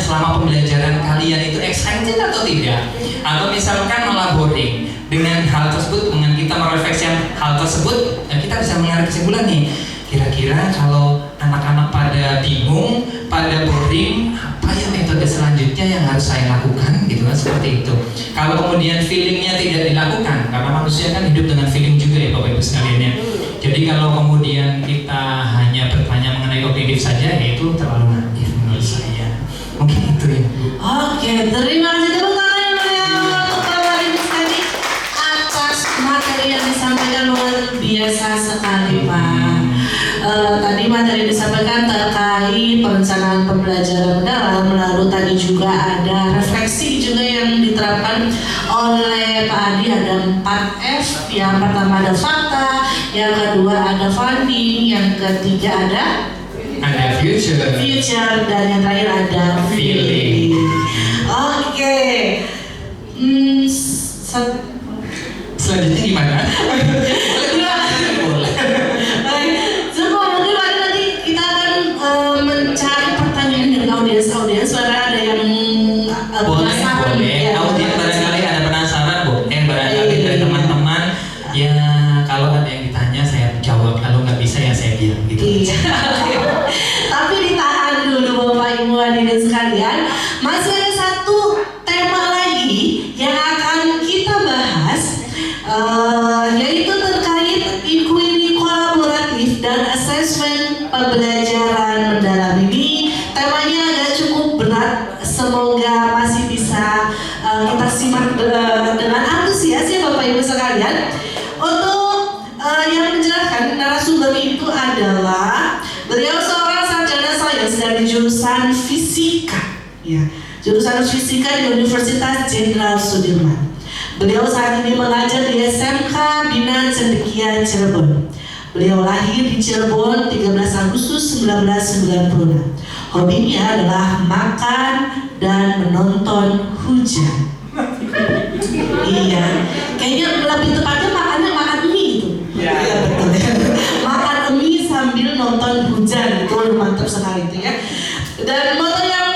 selama pembelajaran kalian itu excited atau tidak? Atau misalkan malah boring. Dengan hal tersebut, dengan kita merefleksikan hal tersebut, kita bisa mengambil kesimpulan nih. Kira-kira kalau anak-anak pada bingung, pada boring, apa ya metode selanjutnya yang harus saya lakukan, gitu kan, seperti itu. Kalau kemudian feelingnya tidak dilakukan, karena manusia kan hidup dengan feeling juga ya Bapak Ibu sekalian ya. Jadi kalau kemudian kita hanya bertanya mengenai kognitif saja, ya itu terlalu naif menurut saya. Mungkin itu ya. Oke, terima kasih tepuk tangan untuk Bapak Ibu sekalian atas materi yang disampaikan luar biasa sekali Pak. Tadi materi disampaikan terkait perencanaan pembelajaran mendalam, lalu tadi juga ada refleksi juga yang diterapkan oleh Pak Adi. Ada 4F. Yang pertama ada fakta, yang kedua ada funding, yang ketiga ada future, dan yang terakhir ada feeling. Oke. Selanjutnya gimana? Boleh. Nanti kita akan mencari pertanyaan dari audiens. Suara ada yang penasaran. Boleh. Audiens barangkali ada penasaran, boleh. Barangkali dari teman-teman. Ya kalau ada yang ditanya saya jawab. Kalau nggak bisa ya saya diam gitu. Iya. Tapi ditahan dulu Bapak Ibu hadirin sekalian. Masih ada satu tema lagi yang akan kita bahas, yaitu terkait inquiry kolaboratif dan assessment pembelajaran mendalam. Ini temanya agak cukup berat. Semoga masih bisa kita simak dengan antusias ya Bapak Ibu sekalian. Untuk yang menjelaskan narasumber itu adalah beliau seorang sarjana sains dari jurusan fisika, ya, jurusan fisika di Universitas Jenderal Sudirman. Beliau saat ini mengajar di SMK Bina Cendekia Cirebon. Beliau lahir di Cirebon 13 Agustus 1996. Hobinya adalah makan dan menonton hujan. Iya, kayaknya lebih tepatnya makan mie itu. Iya betul. Makan mie sambil nonton hujan, itu mantap sekali itu ya. Dan moto yang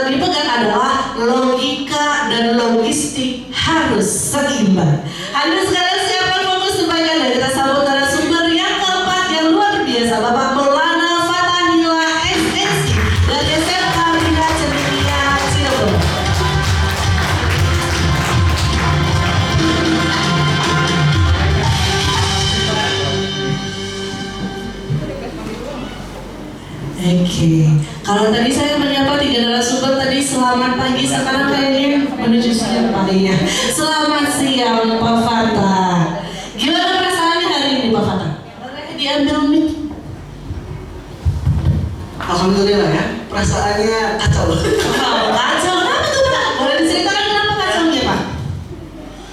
dipegang adalah logika dan logistik harus seimbang. Hadirin sekalian, siapa fokus sebagian dari kita sambut narasumber yang keempat yang luar biasa, Bapak Maulana Fatahila SSI dari SMK Bina Cendekia Cirebon. Oke, kalau tadi saya menyapa 3 narasumber tadi selamat pagi, sekarang kayaknya menuju siang pagi ya. Selamat siang Pak Fatah. Gimana perasaannya hari ini Pak Fatah? Boleh diambil mic? Alhamdulillah ya, perasaannya kacau. Kacau, kenapa tuh Pak? Boleh diceritakan kenapa kacaunya Pak?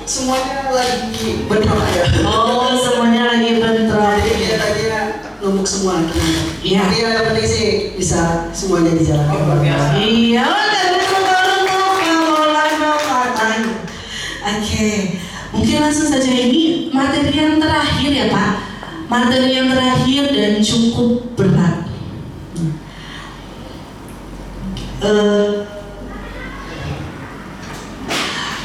Semuanya lagi bentrok ya. Oh, semuanya lagi bentrok. Jadi dia tadinya numpuk semua teman-teman. Iya. Tapi yang penting sih bisa semuanya dijalankan. Oh, iya, dan untuk Maulana Fatah. Oke, mungkin langsung saja ini materi yang terakhir ya Pak. Materi yang terakhir dan cukup berat.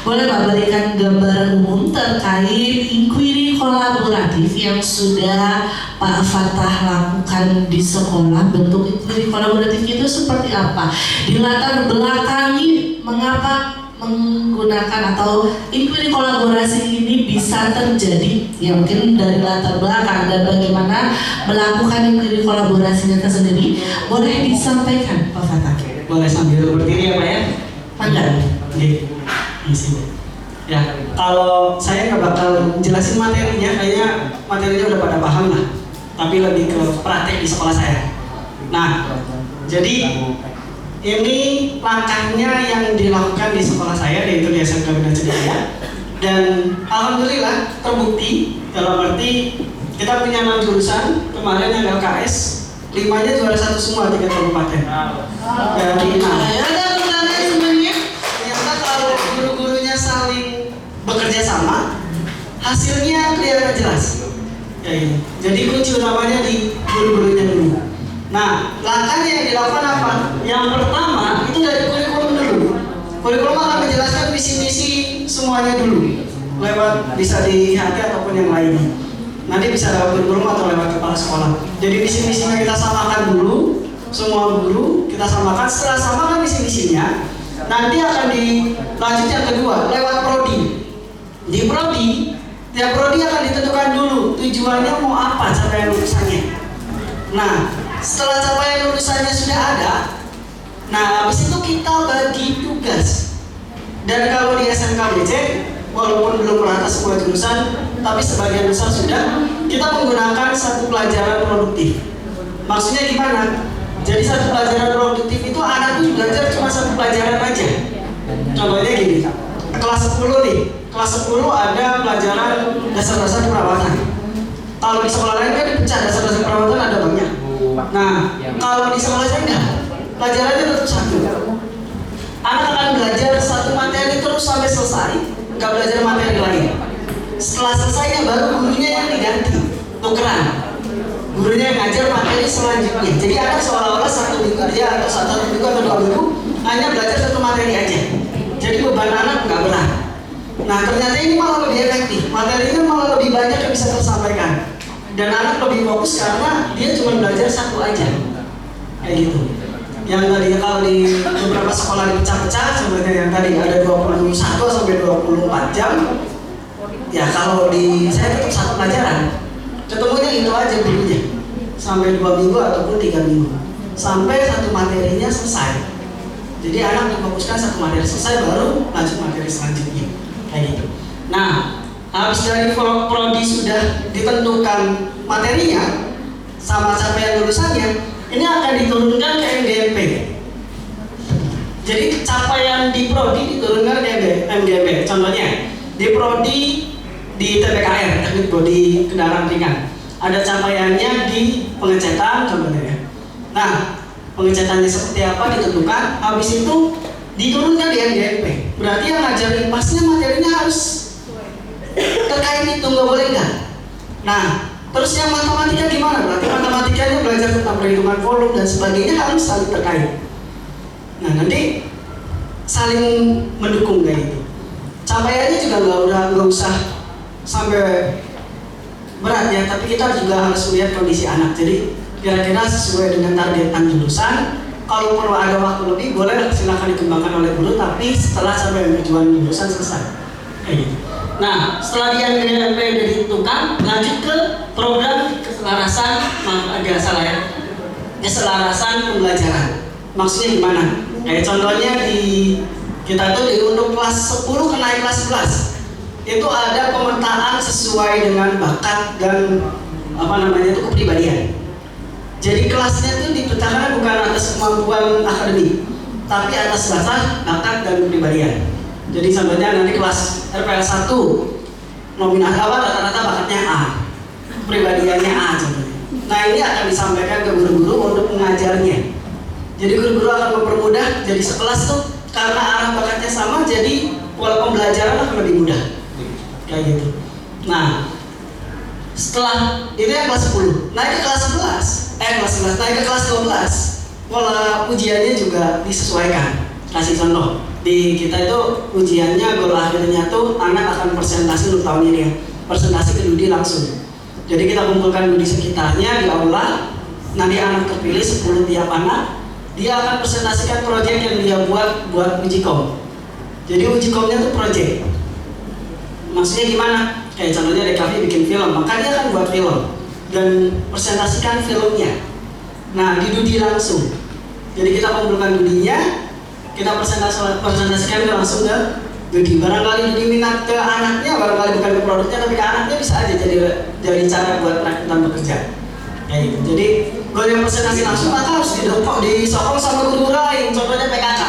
Boleh Pak berikan gambaran umum terkait inquiry kolaboratif yang sudah Pak Fatah lakukan di sekolah? Bentuk inquiry kolaboratif itu seperti apa? Di latar belakangi mengapa menggunakan atau inquiry kolaborasi ini bisa terjadi, ya mungkin dari latar belakang dan bagaimana melakukan inquiry kolaborasinya tersendiri, boleh disampaikan Pak Fatah? Boleh sambil berdiri ya Pak ya? Mangga. Oke, di sini. Ya, kalau saya nggak bakal jelasin materinya, kayaknya materinya udah pada paham lah. Tapi lebih ke praktek di sekolah saya. Nah, jadi ini langkahnya yang dilakukan di sekolah saya, yaitu di SMK Bina Cendekia. Dan alhamdulillah terbukti, dalam arti kita punya 6 jurusan, kemarin yang LKS 5-nya juara 1 semua 3 kabupaten. Dari 6. Ada pertanyaan sebenarnya? Ternyata kalau guru-gurunya saling bekerja sama, hasilnya kelihatan jelas. Ya, gitu. Jadi kunci utamanya di guru-gurunya dulu. Nah, langkahnya yang dilakukan apa? Yang pertama itu dari kurikulum dulu. Kurikulum akan menjelaskan visi-misi semuanya dulu, lewat bisa di HT ataupun yang lainnya. Nanti bisa lewat kurikulum atau lewat kepala sekolah. Jadi visi-misinya kita samakan dulu, semua guru kita samakan. Setelah samakan visi-misinya, nanti akan dilanjut yang kedua lewat prodi. Di prodi, tiap prodi akan ditentukan dulu tujuannya mau apa capaian lulusannya. Nah, setelah capaian lulusannya sudah ada, nah habis itu kita bagi tugas. Dan kalau di SMKBC, walaupun belum merata semua jurusan, tapi sebagian besar sudah, kita menggunakan satu pelajaran produktif. Maksudnya gimana? Jadi satu pelajaran produktif itu anak tuh belajar cuma satu pelajaran aja. Contohnya gini, kelas 10 nih, kelas 10 ada pelajaran dasar-dasar perawatan. Kalau di sekolah lain kan dipecah, dasar-dasar perawatan ada banyak. Nah, kalau di sekolah saya enggak, pelajarannya tetap satu. Anak akan belajar satu materi terus sampai selesai, nggak belajar materi lain. Setelah selesainya baru gurunya yang diganti, tukeran. Gurunya yang ngajar materi selanjutnya. Jadi anak seolah-olah satu minggu dia atau satu minggu atau 2 minggu hanya belajar satu materi aja. Jadi beban anak nggak berat. Nah, ternyata ini malah lebih efektif. Materinya malah lebih banyak yang bisa tersampaikan. Dan anak lebih fokus karena dia cuma belajar satu aja. Kayak gitu. Yang tadi kalau di beberapa sekolah dipecah-pecah, sebenarnya yang tadi ada 21 sampai 24 jam. Ya kalau di saya tetap satu pelajaran. Ketemunya itu aja gurunya. Sampai 2 minggu ataupun 3 minggu. Sampai satu materinya selesai. Jadi anak difokuskan satu materi selesai baru lanjut materi selanjutnya. Kayak gitu. Nah, habis dari prodi sudah ditentukan materinya sama capaian lulusannya, ini akan diturunkan ke MGMP. Jadi capaian di prodi diturunkan ke MGMP. Contohnya di prodi di TPKR, teknik bodi kendaraan ringan, ada capaiannya di pengecetan contohnya ya. Nah, pengecetannya seperti apa ditentukan, habis itu diturunkan di MGMP. Berarti yang ngajarin pasnya materinya harus terkait itu, nggak boleh enggak. Nah, terus yang matematika gimana? Berarti matematikanya belajar tentang perhitungan volume dan sebagainya harus saling terkait. Nah, nanti saling mendukung kayak gitu. Capaiannya juga nggak usah sampai berat ya, tapi kita juga harus melihat kondisi anak. Jadi kira-kira sesuai dengan targetan jurusan. Kalau perlu ada waktu lebih, boleh silakan dikembangkan oleh guru, tapi setelah sampai tujuan jurusan selesai. Kayak gitu. Nah, setelah di MGMP ditentukan, lanjut ke program keselarasan, agak salah ya, keselarasan pembelajaran. Maksudnya gimana? Kayak contohnya di kita tuh untuk kelas 10 ke naik kelas 11 itu ada pemetaan sesuai dengan bakat dan itu kepribadian. Jadi kelasnya itu dipecahkan bukan atas kemampuan akademik, tapi atas dasar bakat dan kepribadian. Jadi contohnya nanti kelas RPL 1 nominal awal rata-rata bakatnya A, kepribadiannya A contohnya. Nah, ini akan disampaikan ke guru-guru untuk mengajarnya. Jadi guru-guru akan mempermudah, jadi sekelas tuh karena arah bakatnya sama, jadi pola pembelajaran akan lebih mudah. Kayak gitu. Nah, setelah itu yang kelas 10, naik ke kelas 11, naik ke kelas 12, pola ujiannya juga disesuaikan. Kasih contoh, di kita itu ujiannya goal akhirnya tuh anak akan presentasi untuk tahun ini ya, presentasi ke Dudi langsung. Jadi kita kumpulkan Dudi sekitarnya di aula, nanti anak terpilih 10 tiap anak, dia akan presentasikan proyek yang dia buat uji kom. Jadi uji komnya tuh project. Maksudnya gimana? Kayak contohnya DKV bikin film, maka dia akan buat film dan presentasikan filmnya. Nah, didudi langsung. Jadi kita kumpulkan dudinya, kita presentasikan langsung ke Dudi. Barangkali Dudi minat ke anaknya, barangkali bukan ke produknya, tapi ke anaknya bisa aja jadi cara buat perekrutan bekerja. Kayak gitu. Jadi kalau yang presentasi langsung maka harus disokong sama guru lain. Contohnya PKK.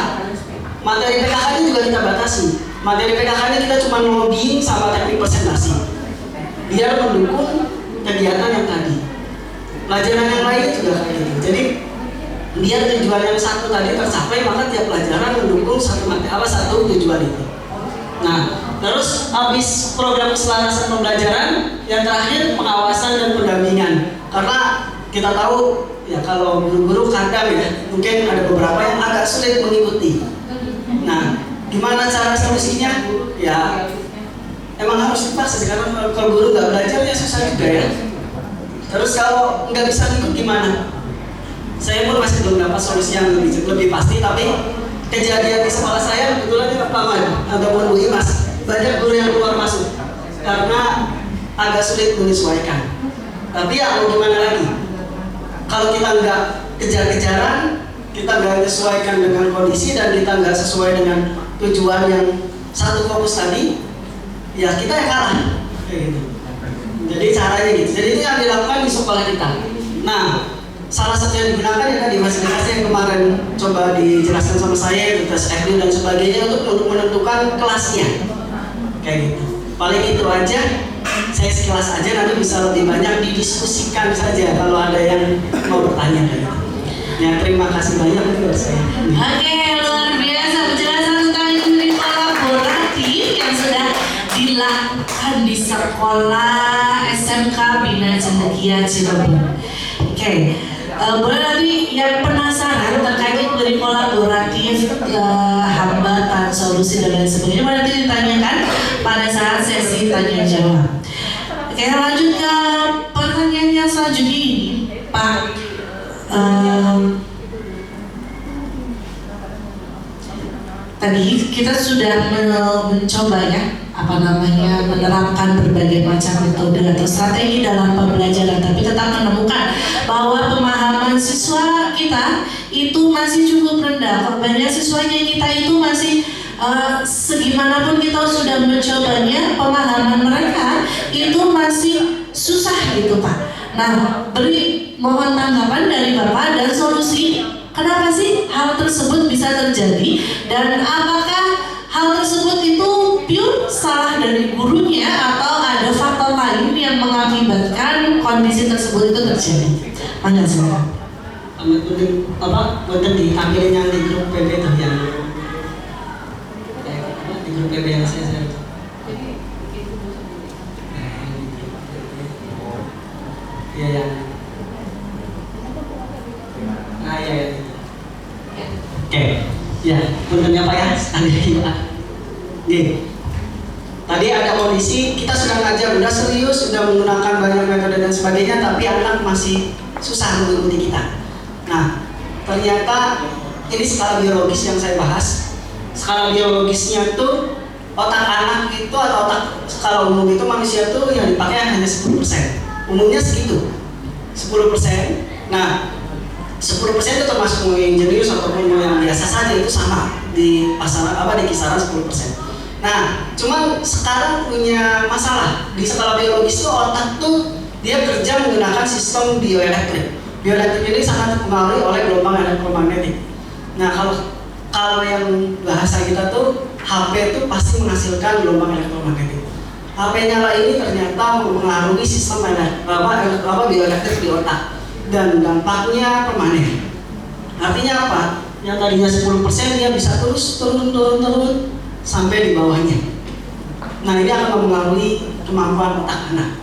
Materi PKK-nya juga kita batasi. Materi PKK-nya kita cuma lobbying sama teknik presentasi, biar mendukung kegiatan yang tadi. Pelajaran yang lainnya juga kayak gitu. Jadi biar tujuan yang satu tadi tercapai, maka tiap pelajaran mendukung satu tujuan itu. Nah, terus habis program keselarasan pembelajaran, yang terakhir pengawasan dan pendampingan. Karena kita tahu ya kalau guru-guru kadang ya mungkin ada beberapa yang agak sulit mengikuti. Nah, gimana cara solusinya? Ya emang harus dipaksa sih, karena kalau guru nggak belajar ya susah juga ya. Terus kalau nggak bisa ngikut gimana? Saya pun masih belum dapat solusi yang lebih pasti, tapi kejadian di sekolah saya kebetulan Pak Paman ataupun Bu Imas, banyak guru yang keluar masuk karena agak sulit menyesuaikan. Tapi ya mau gimana lagi? Kalau kita nggak kejar-kejaran, kita nggak menyesuaikan dengan kondisi, dan kita nggak sesuai dengan tujuan yang satu fokus tadi, ya kita yang kalah. Kayak gitu. Jadi caranya gitu. Jadi itu yang dilakukan di sekolah kita. Nah, salah satu yang digunakan ya tadi fasilitas yang kemarin coba dijelaskan sama saya, itu tes FU dan sebagainya untuk menentukan kelasnya. Kayak gitu. Paling itu aja. Saya sekilas aja, nanti bisa lebih banyak didiskusikan saja kalau ada yang mau bertanya. Ya, terima kasih banyak buat saya. Oke, luar biasa penjelasan tentang industri kolaboratif yang sudah dilakukan di sekolah SMK Bina Cendekia Cirebon. Oke, boleh nanti yang penasaran terkait industri kolaboratif, hambatan, solusi dan lain sebagainya, boleh nanti ditanyakan pada saat sesi tanya jawab. Oke, lanjut ke pertanyaan yang selanjutnya ini, Pak. Tadi kita sudah mencoba ya, menerapkan berbagai macam metode atau strategi dalam pembelajaran, tapi tetap menemukan bahwa pemahaman siswa kita itu masih cukup rendah. Banyak siswanya kita itu masih segimanapun kita sudah mencobanya, pemahaman mereka itu masih susah gitu Pak. Nah, mohon tanggapan dari Bapak dan solusi. Kenapa sih hal tersebut bisa terjadi, dan apakah hal tersebut itu pure salah dari gurunya atau ada faktor lain yang mengakibatkan kondisi tersebut itu terjadi? Mangga silakan. Betul ditampilin yang di grup PB itu yang di grup PB yang saya iya yang ya. Oke, ya, benarnya Pak ya, tadi ada kondisi kita sudah ngajar, udah serius, sudah menggunakan banyak metode dan sebagainya, tapi anak masih susah mengikuti kita. Nah, ternyata ini skala biologis yang saya bahas. Skala biologisnya tuh otak anak itu atau otak skala umum itu manusia tuh yang dipakai hanya 10%. Umumnya segitu, 10%. Nah, 10% itu termasuk mau yang jenius ataupun mau yang biasa saja, itu sama di di kisaran 10%. Nah, cuman sekarang punya masalah di skala biologis itu otak tuh dia kerja menggunakan sistem bioelektrik. Bioelektrik ini sangat dipengaruhi oleh gelombang elektromagnetik. Nah, kalau yang bahasa kita tuh HP itu pasti menghasilkan gelombang elektromagnetik. HP nyala ini ternyata mempengaruhi sistem bioelektrik di otak, dan dampaknya permanen. Artinya apa? Yang tadinya 10% dia bisa terus turun sampai di bawahnya. Nah, ini akan mempengaruhi kemampuan otak anak.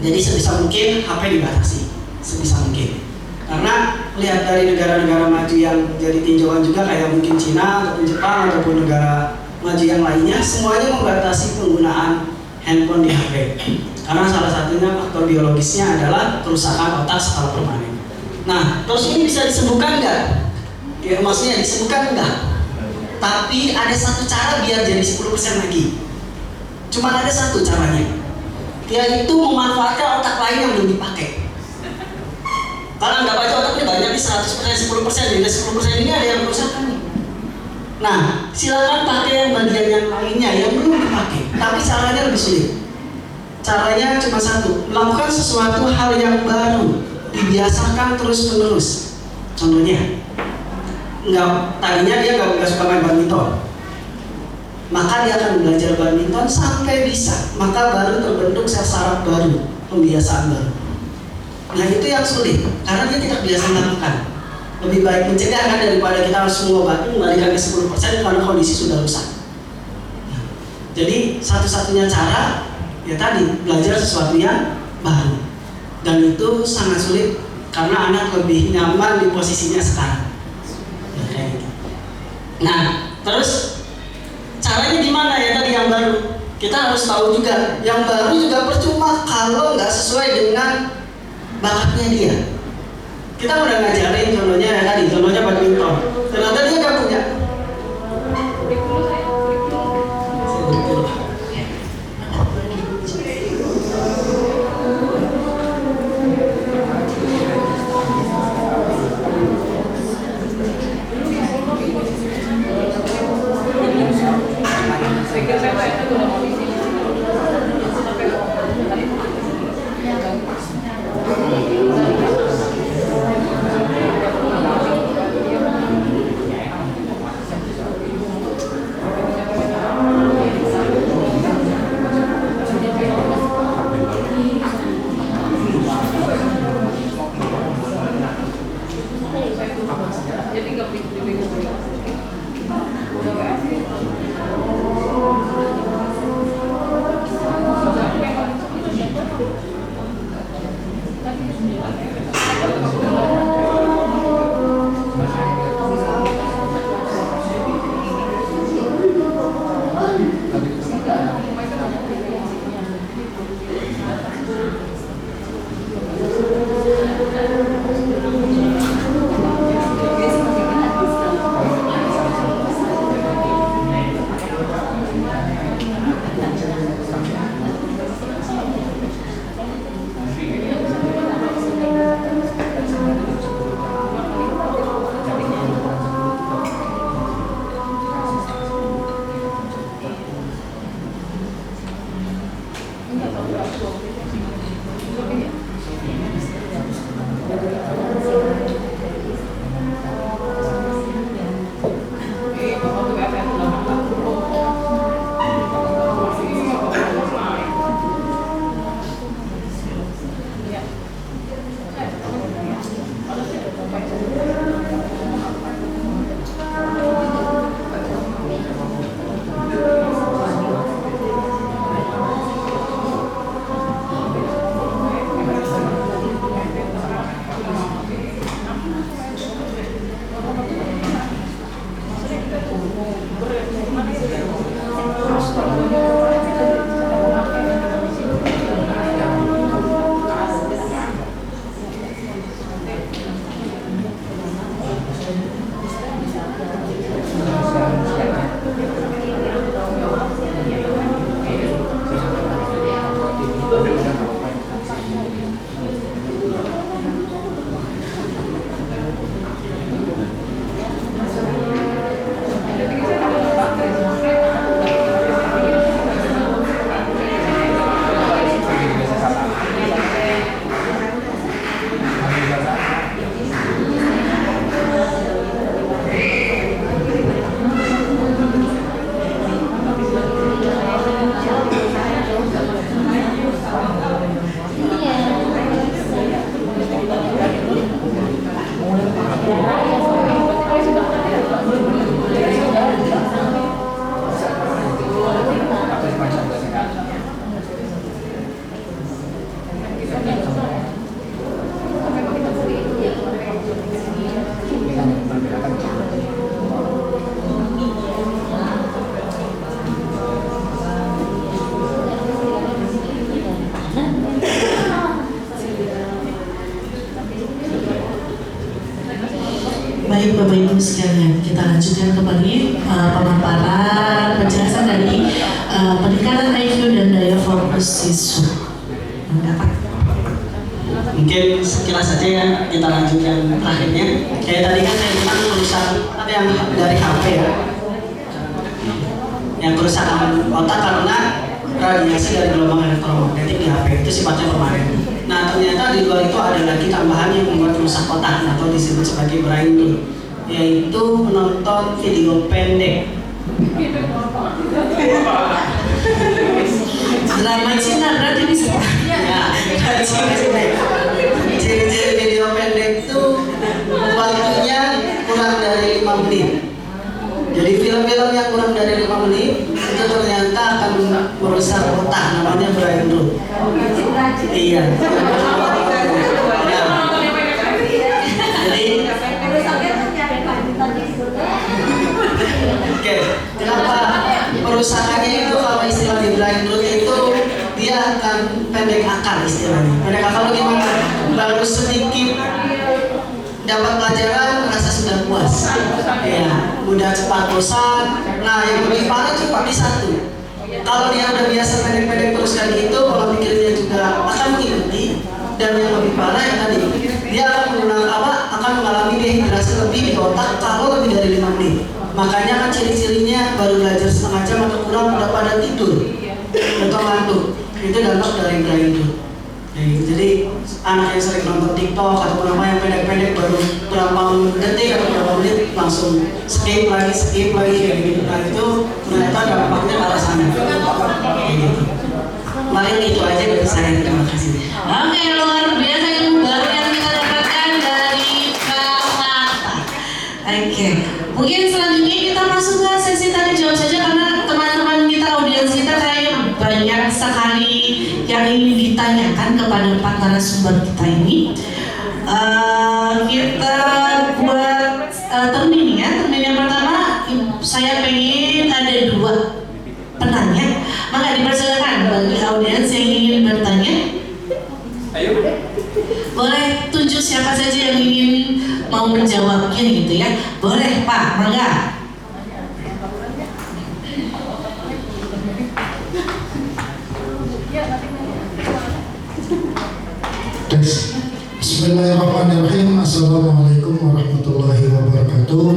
Jadi sebisa mungkin HP dibatasi, sebisa mungkin. Karena lihat dari negara-negara maju yang jadi tinjauan juga kayak mungkin Cina ataupun Jepang ataupun negara maju yang lainnya, semuanya membatasi penggunaan handphone di HP. Karena salah satunya faktor biologisnya adalah kerusakan otak skala permanen. Nah, terus ini bisa disembuhkan nggak? Ya, maksudnya disembuhkan nggak? tapi ada satu cara biar jadi 10% lagi. Cuma ada satu caranya, yaitu memanfaatkan otak lain yang belum dipakai. Karena anggap aja otaknya banyak nih 100%, 10%, jadi 10% ini ada yang kerusakan nih. Nah, silakan pakai yang bagian yang lainnya yang belum dipakai, tapi caranya lebih sulit. Caranya cuma satu, melakukan sesuatu hal yang baru, dibiasakan terus-menerus. Contohnya, tadinya dia nggak suka main badminton, maka dia akan belajar badminton sampai bisa, maka baru terbentuk sel saraf baru, pembiasaan baru. Nah itu yang sulit, karena dia tidak biasa melakukan. Lebih baik mencegah kan daripada kita harus mengobati kembalikan ke 10% karena kondisi sudah rusak. Nah, jadi satu-satunya cara ya tadi belajar sesuatu yang baru, dan itu sangat sulit karena anak lebih nyaman di posisinya sekarang. Nah, terus caranya gimana ya tadi yang baru? Kita harus tahu juga, yang baru juga percuma kalau nggak sesuai dengan bakatnya dia. Kita udah ngajarin contohnya ya tadi, contohnya badminton. Ternyata dia nggak punya. Baik Bapak Ibu sekalian, kita lanjutkan kembali pemaparan penjelasan dari peningkatan IQ dan daya fokus siswa. Mendapat. Mungkin sekilas saja ya, kita lanjutkan terakhirnya. Kayak tadi kan saya bilang kerusakan ada yang dari HP ya, yang kerusakan otak karena radiasi dari gelombang elektromagnetik di HP itu sifatnya permanen. Nah ternyata di luar itu ada lagi tambahan yang membuat rusak otak atau disebut sebagai brain drain, yaitu menonton video pendek. Drama cinta berarti bisa. Ya, ciri-ciri video pendek itu waktunya kurang dari 5 menit. Jadi film-film yang kurang dari 5 menit itu ternyata akan merusak otak, namanya brain drain. Iya. Ya. Jadi, oke, kenapa perusakannya itu kalau istilah di brain drain itu dia akan pendek akal istilahnya. Pendek akal bagaimana? Baru sedikit dapat pelajaran merasa sudah puas. Ya, mudah cepat bosan. Nah, yang lebih parah cepat di satu. Kalau dia udah biasa pendek-pendek terus kan itu, pola pikirnya juga akan mengikuti. Dan yang lebih parah yang tadi, dia akan menggunakan akan mengalami dehidrasi lebih di otak kalau lebih dari 5 menit. Makanya kan ciri-cirinya baru belajar setengah jam atau kurang udah pada tidur atau ngantuk. Itu dampak dari brain drain. Jadi anak yang sering nonton TikTok ataupun apa yang pendek-pendek baru berapa detik atau berapa menit langsung skip lagi kayak gitu. Nah itu ternyata dampaknya ke arah sana. Gitu. Paling itu aja dari saya, terima kasih. Oke, luar biasa ilmu baru yang kita dapatkan dari Kak Marta. Oke, mungkin selanjutnya kita masuk ke sesi tanya jawab saja karena teman-teman kita, audiens kita kayaknya banyak sekali yang ingin ditanyakan kepada empat narasumber kita ini. Kita buat termin ya. Termin yang pertama, saya pengen ada 2 penanya. Maka dipersilakan bagi audiens yang ingin bertanya. Boleh tunjuk siapa saja yang ingin mau menjawabnya gitu ya. Boleh Pak, mangga. Bismillahirrahmanirrahim. Assalamualaikum warahmatullahi wabarakatuh.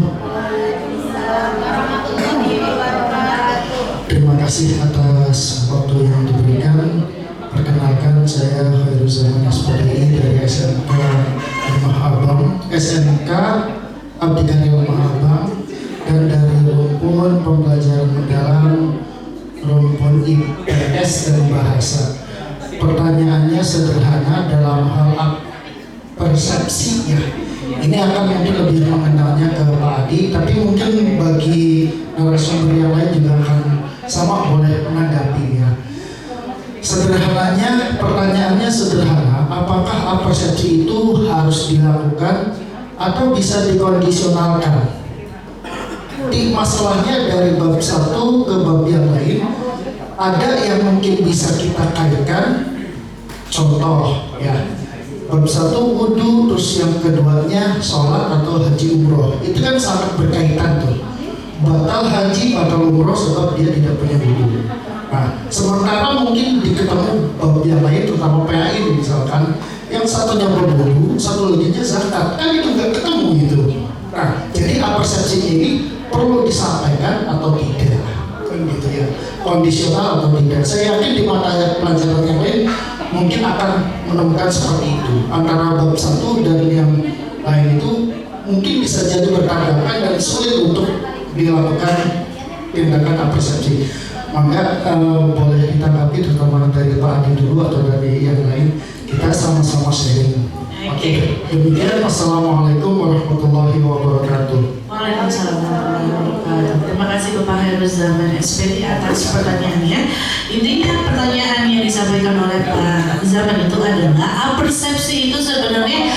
Terima kasih atas waktu yang diberikan. Perkenalkan, saya Khairul Zaman SPDI dari SMK Lemah Abang, SMK Abdi Karya Lemah Abang, dan dari rumpun pembelajaran mendalam rumpun IPS dan bahasa. Pertanyaannya sederhana dalam hal persepsi ya. Ini akan mungkin lebih mengenalnya ke Pak Adi, tapi mungkin bagi narasumber yang lain juga akan sama boleh menanggapi ya. Sederhananya, pertanyaannya sederhana, apakah persepsi itu harus dilakukan atau bisa dikondisionalkan? Masalahnya dari bab 1 ke bab yang lain, ada yang mungkin bisa kita kaitkan. Contoh ya, bab 1 wudu, terus yang keduanya sholat atau haji umroh. Itu kan sangat berkaitan tuh. Batal haji, batal umroh sebab dia tidak punya wudu. Nah, sementara mungkin diketemu bab yang lain, terutama PAI misalkan, yang satunya berwudu, satu laginya zakat, kan itu nggak ketemu gitu. Nah, jadi persepsinya ini perlu disampaikan atau tidak, kan gitu ya, kondisional atau tidak. Saya yakin di mata pelajaran yang lain mungkin akan menemukan seperti itu. Antara bab 1 dan yang lain itu mungkin bisa jadi bertabrakan dan sulit untuk dilakukan tindakan persepsi. Maka boleh ditanggapi terutama dari Pak Adi dulu atau dari yang lain, kita sama-sama sharing. Oke, demikian. Assalamualaikum warahmatullahi wabarakatuh. Waalaikumsalam warahmatullahi wabarakatuh. Terima kasih Bapak Khairul Zaman SPD atas pertanyaannya. Intinya pertanyaan yang disampaikan oleh Pak Zaman itu adalah persepsi itu sebenarnya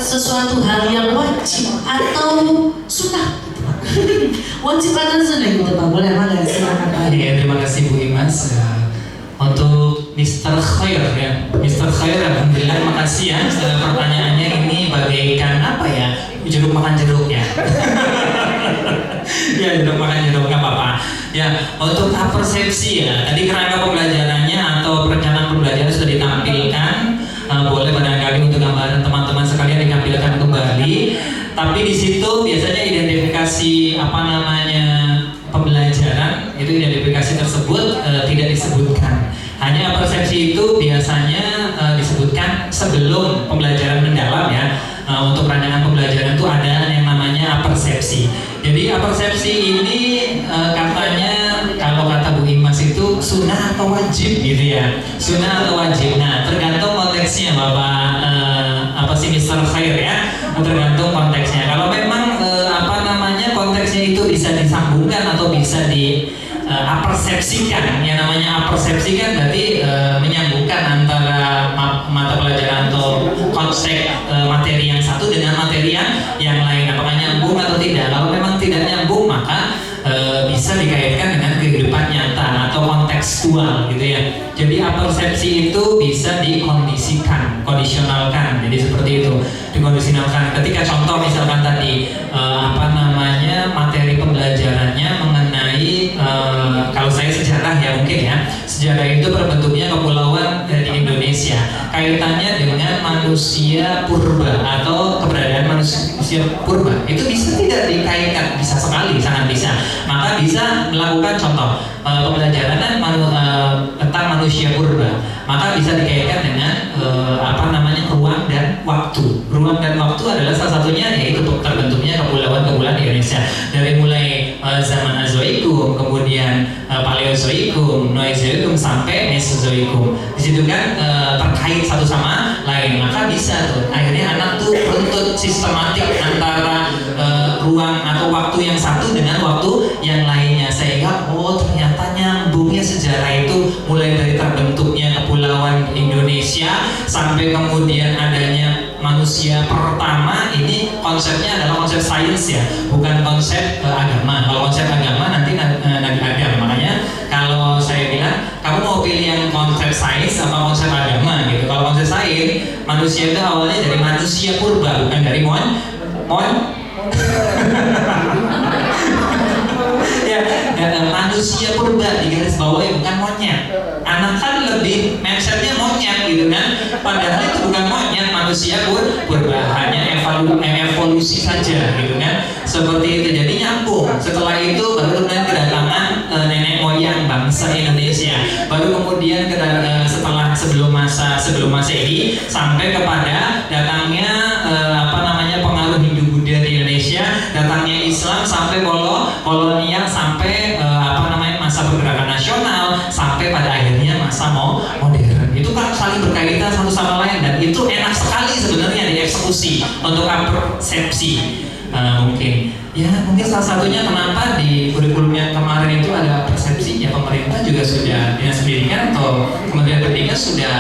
sesuatu hal yang wajib atau sunnah. Wajib atau sunnah gitu Pak? Boleh silakan Pak. Terima kasih Bu Imas. Untuk Mr. Khair ya, Mr. Khair, alhamdulillah, makasih ya. Pertanyaannya ini bagaikan apa ya? Jeruk makan jeruk ya. Ya, jeruk makan jeruk, nggak apa-apa. Ya, untuk persepsi ya. Tadi kerangka pembelajarannya atau perencanaan pembelajaran sudah ditampilkan. Boleh barangkali untuk gambaran teman-teman sekalian ditampilkan kembali. Tapi di situ biasanya identifikasi pembelajaran itu, identifikasi tersebut tidak disebutkan. Hanya persepsi itu biasanya disebutkan sebelum pembelajaran mendalam ya. Untuk perancangan pembelajaran itu ada yang namanya persepsi. Jadi persepsi ini katanya, kalau kata Bu Imas itu sunnah atau wajib gitu ya. Sunnah atau wajib. Nah, tergantung konteksnya Bapak Mr. Khair ya. Tergantung konteksnya. Kalau memang konteksnya itu bisa disambungkan atau bisa persepsikan. Yang namanya persepsikan berarti menyambungkan antara mata pelajaran atau konsep materi yang satu dengan materi yang lain. Apakah nyambung atau tidak? Kalau memang tidak nyambung, maka bisa dikaitkan dengan kehidupan nyata atau kontekstual gitu ya. Jadi persepsi itu bisa dikondisikan, kondisionalkan. Jadi seperti itu, dikondisionalkan. Ketika contoh misalkan tadi materi pembelajarannya mengenai kalau saya sejarah ya mungkin ya. Sejarah itu berbentuknya kepulauan di Indonesia. Kaitannya dengan manusia purba atau keberadaan manusia purba. Itu bisa tidak dikaitkan? Bisa sekali, sangat bisa. Maka bisa melakukan contoh pembelajaran tentang manusia purba. Maka bisa dikaitkan dengan ruang dan waktu. Ruang dan waktu adalah salah satunya yaitu terbentuknya kepulauan-kepulauan di Indonesia. Dari mulai zaman Azoikum, kemudian Paleozoikum, Noezoikum sampai Mesozoikum. Di situ kan terkait satu sama lain. Maka bisa tuh akhirnya anak tuh runtut sistematik antara ruang atau waktu yang satu dengan waktu yang lainnya, sehingga ternyata nyambungnya sejarah itu mulai dari terbentuknya kepulauan Indonesia sampai kemudian adanya manusia pertama. Ini konsepnya adalah konsep sains ya, bukan konsep agama. Kalau konsep agama nanti Nabi Adam. Makanya kalau saya bilang kamu mau pilih yang konsep sains sama konsep agama gitu. Kalau konsep sains, manusia itu awalnya dari manusia purba, bukan dari manusia purba di garis bawah ya, bukan monyet. Anak kan lebih mindsetnya monyet gitu kan. Padahal itu bukan monyet, manusia purba, hanya evolusi saja gitu kan. Seperti itu, jadi nyambung. Setelah itu baru kemudian kedatangan nenek moyang bangsa Indonesia. Baru kemudian setelah sebelum Masehi sampai kepada datangnya pengaruh Hindu Buddha di Indonesia, datangnya Islam sampai kolonial, sampai masa pergerakan nasional, sampai pada akhirnya masa modern. Itu kan saling berkaitan satu sama lain, dan itu enak sekali sebenarnya dieksekusi untuk persepsi. Mungkin salah satunya kenapa di kurikulum yang kemarin itu ada persepsi ya. Pemerintah juga sudah, Dinas Pendidikan atau Kementerian Pendidikan sudah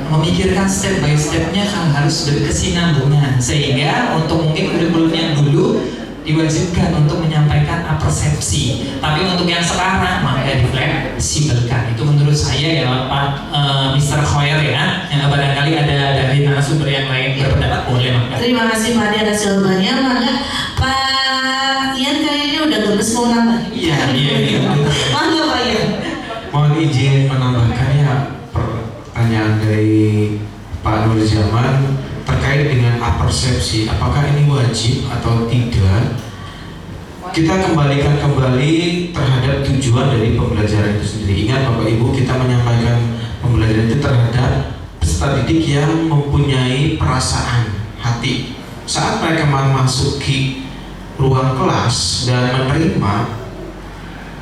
memikirkan step by stepnya kan harus berkesinambungan, sehingga untuk mungkin kurikulum yang dulu diwajibkan untuk menyampaikan persepsi, tapi untuk yang sekarang maka difleksibelkan. Itu menurut saya ya Pak Mr. Khair ya. Yang barangkali ada dari narasumber yang lain berpendapat, boleh Pak. Terima kasih Pak Adi atas jawabannya. Maka Pak Ian kayaknya udah gemes mau nambah. Iya. Mangga Pak Ian. Mohon izin menambahkan ya pertanyaan dari Pak Nur Zaman terkait dengan persepsi, apakah ini wajib atau tidak. Kita kembalikan kembali terhadap tujuan dari pembelajaran itu sendiri. Ingat Bapak Ibu, kita menyampaikan pembelajaran itu terhadap peserta didik yang mempunyai perasaan hati. Saat mereka memasuki ruang kelas dan menerima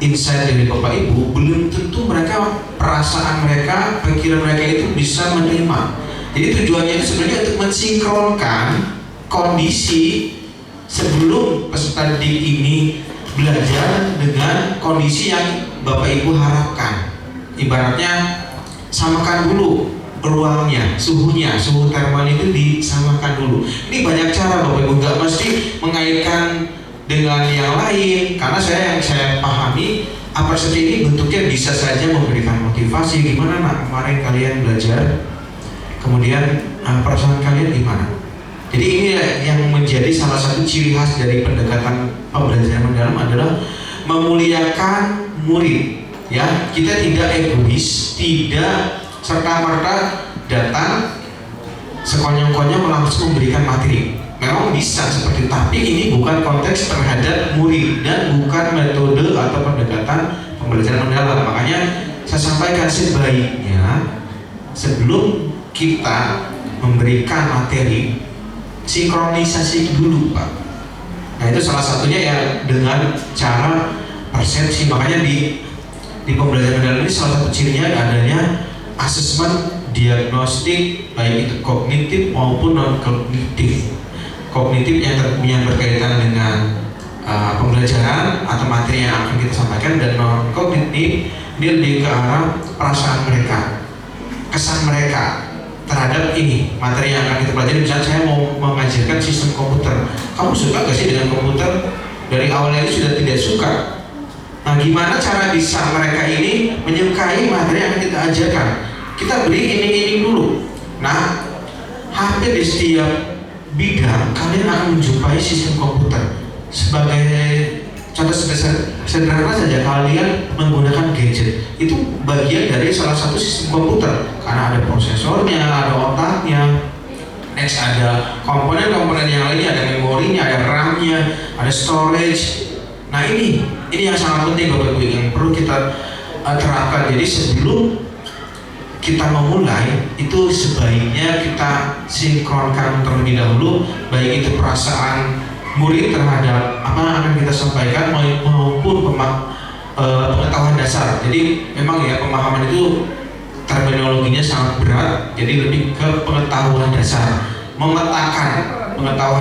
insight dari Bapak Ibu, belum tentu mereka perasaan mereka, pikiran mereka itu bisa menerima. Jadi tujuannya itu sebenarnya untuk mensinkronkan kondisi sebelum peserta didik ini belajar dengan kondisi yang Bapak Ibu harapkan. Ibaratnya samakan dulu ruangnya, suhunya, suhu termal itu disamakan dulu. Ini banyak cara Bapak Ibu, nggak mesti mengaitkan dengan yang lain, karena yang saya pahami Apa seperti ini bentuknya bisa saja memberikan motivasi. Gimana nak kemarin kalian belajar, kemudian perasaan kalian gimana? Jadi ini yang menjadi salah satu ciri khas dari pendekatan pembelajaran mendalam adalah memuliakan murid. Ya, kita tidak egois, tidak serta-merta datang sekonyong-konyong langsung memberikan materi. Memang bisa seperti itu, tapi ini bukan konteks terhadap murid dan bukan metode atau pendekatan pembelajaran mendalam. Makanya saya sampaikan sebaiknya sebelum kita memberikan materi, sinkronisasi dulu, Pak. Nah, itu salah satunya ya dengan cara persepsi. Makanya di pembelajaran mendalam ini salah satu cirinya adanya asesmen diagnostik, baik itu kognitif maupun non kognitif. Kognitif yang berkaitan dengan pembelajaran atau materi yang akan kita sampaikan, dan non kognitif dia lebih ke arah perasaan mereka, kesan mereka terhadap ini materi yang akan kita pelajari. Misalnya saya mau mengajarkan sistem komputer, kamu suka gak sih dengan komputer? Dari awalnya sudah tidak suka. Nah, gimana cara bisa mereka ini menyukai materi yang akan kita ajarkan? Kita beri ini dulu. Nah, hampir di setiap bidang kalian akan menjumpai sistem komputer. Sebagai contoh sederhana saja, kalian menggunakan gadget itu bagian dari salah satu sistem komputer, karena ada prosesornya, ada otaknya, next ada komponen-komponen yang lainnya, ada memorinya, ada RAM-nya, ada storage. Nah, ini yang sangat penting Bapak Ibu yang perlu kita terapkan. Jadi sebelum kita memulai itu sebaiknya kita sinkronkan terlebih dahulu, baik itu perasaan murid terhadap apa yang akan kita sampaikan maupun pengetahuan dasar. Jadi memang ya pemahaman itu terminologinya sangat berat, jadi lebih ke pengetahuan dasar, memetakan pengetahuan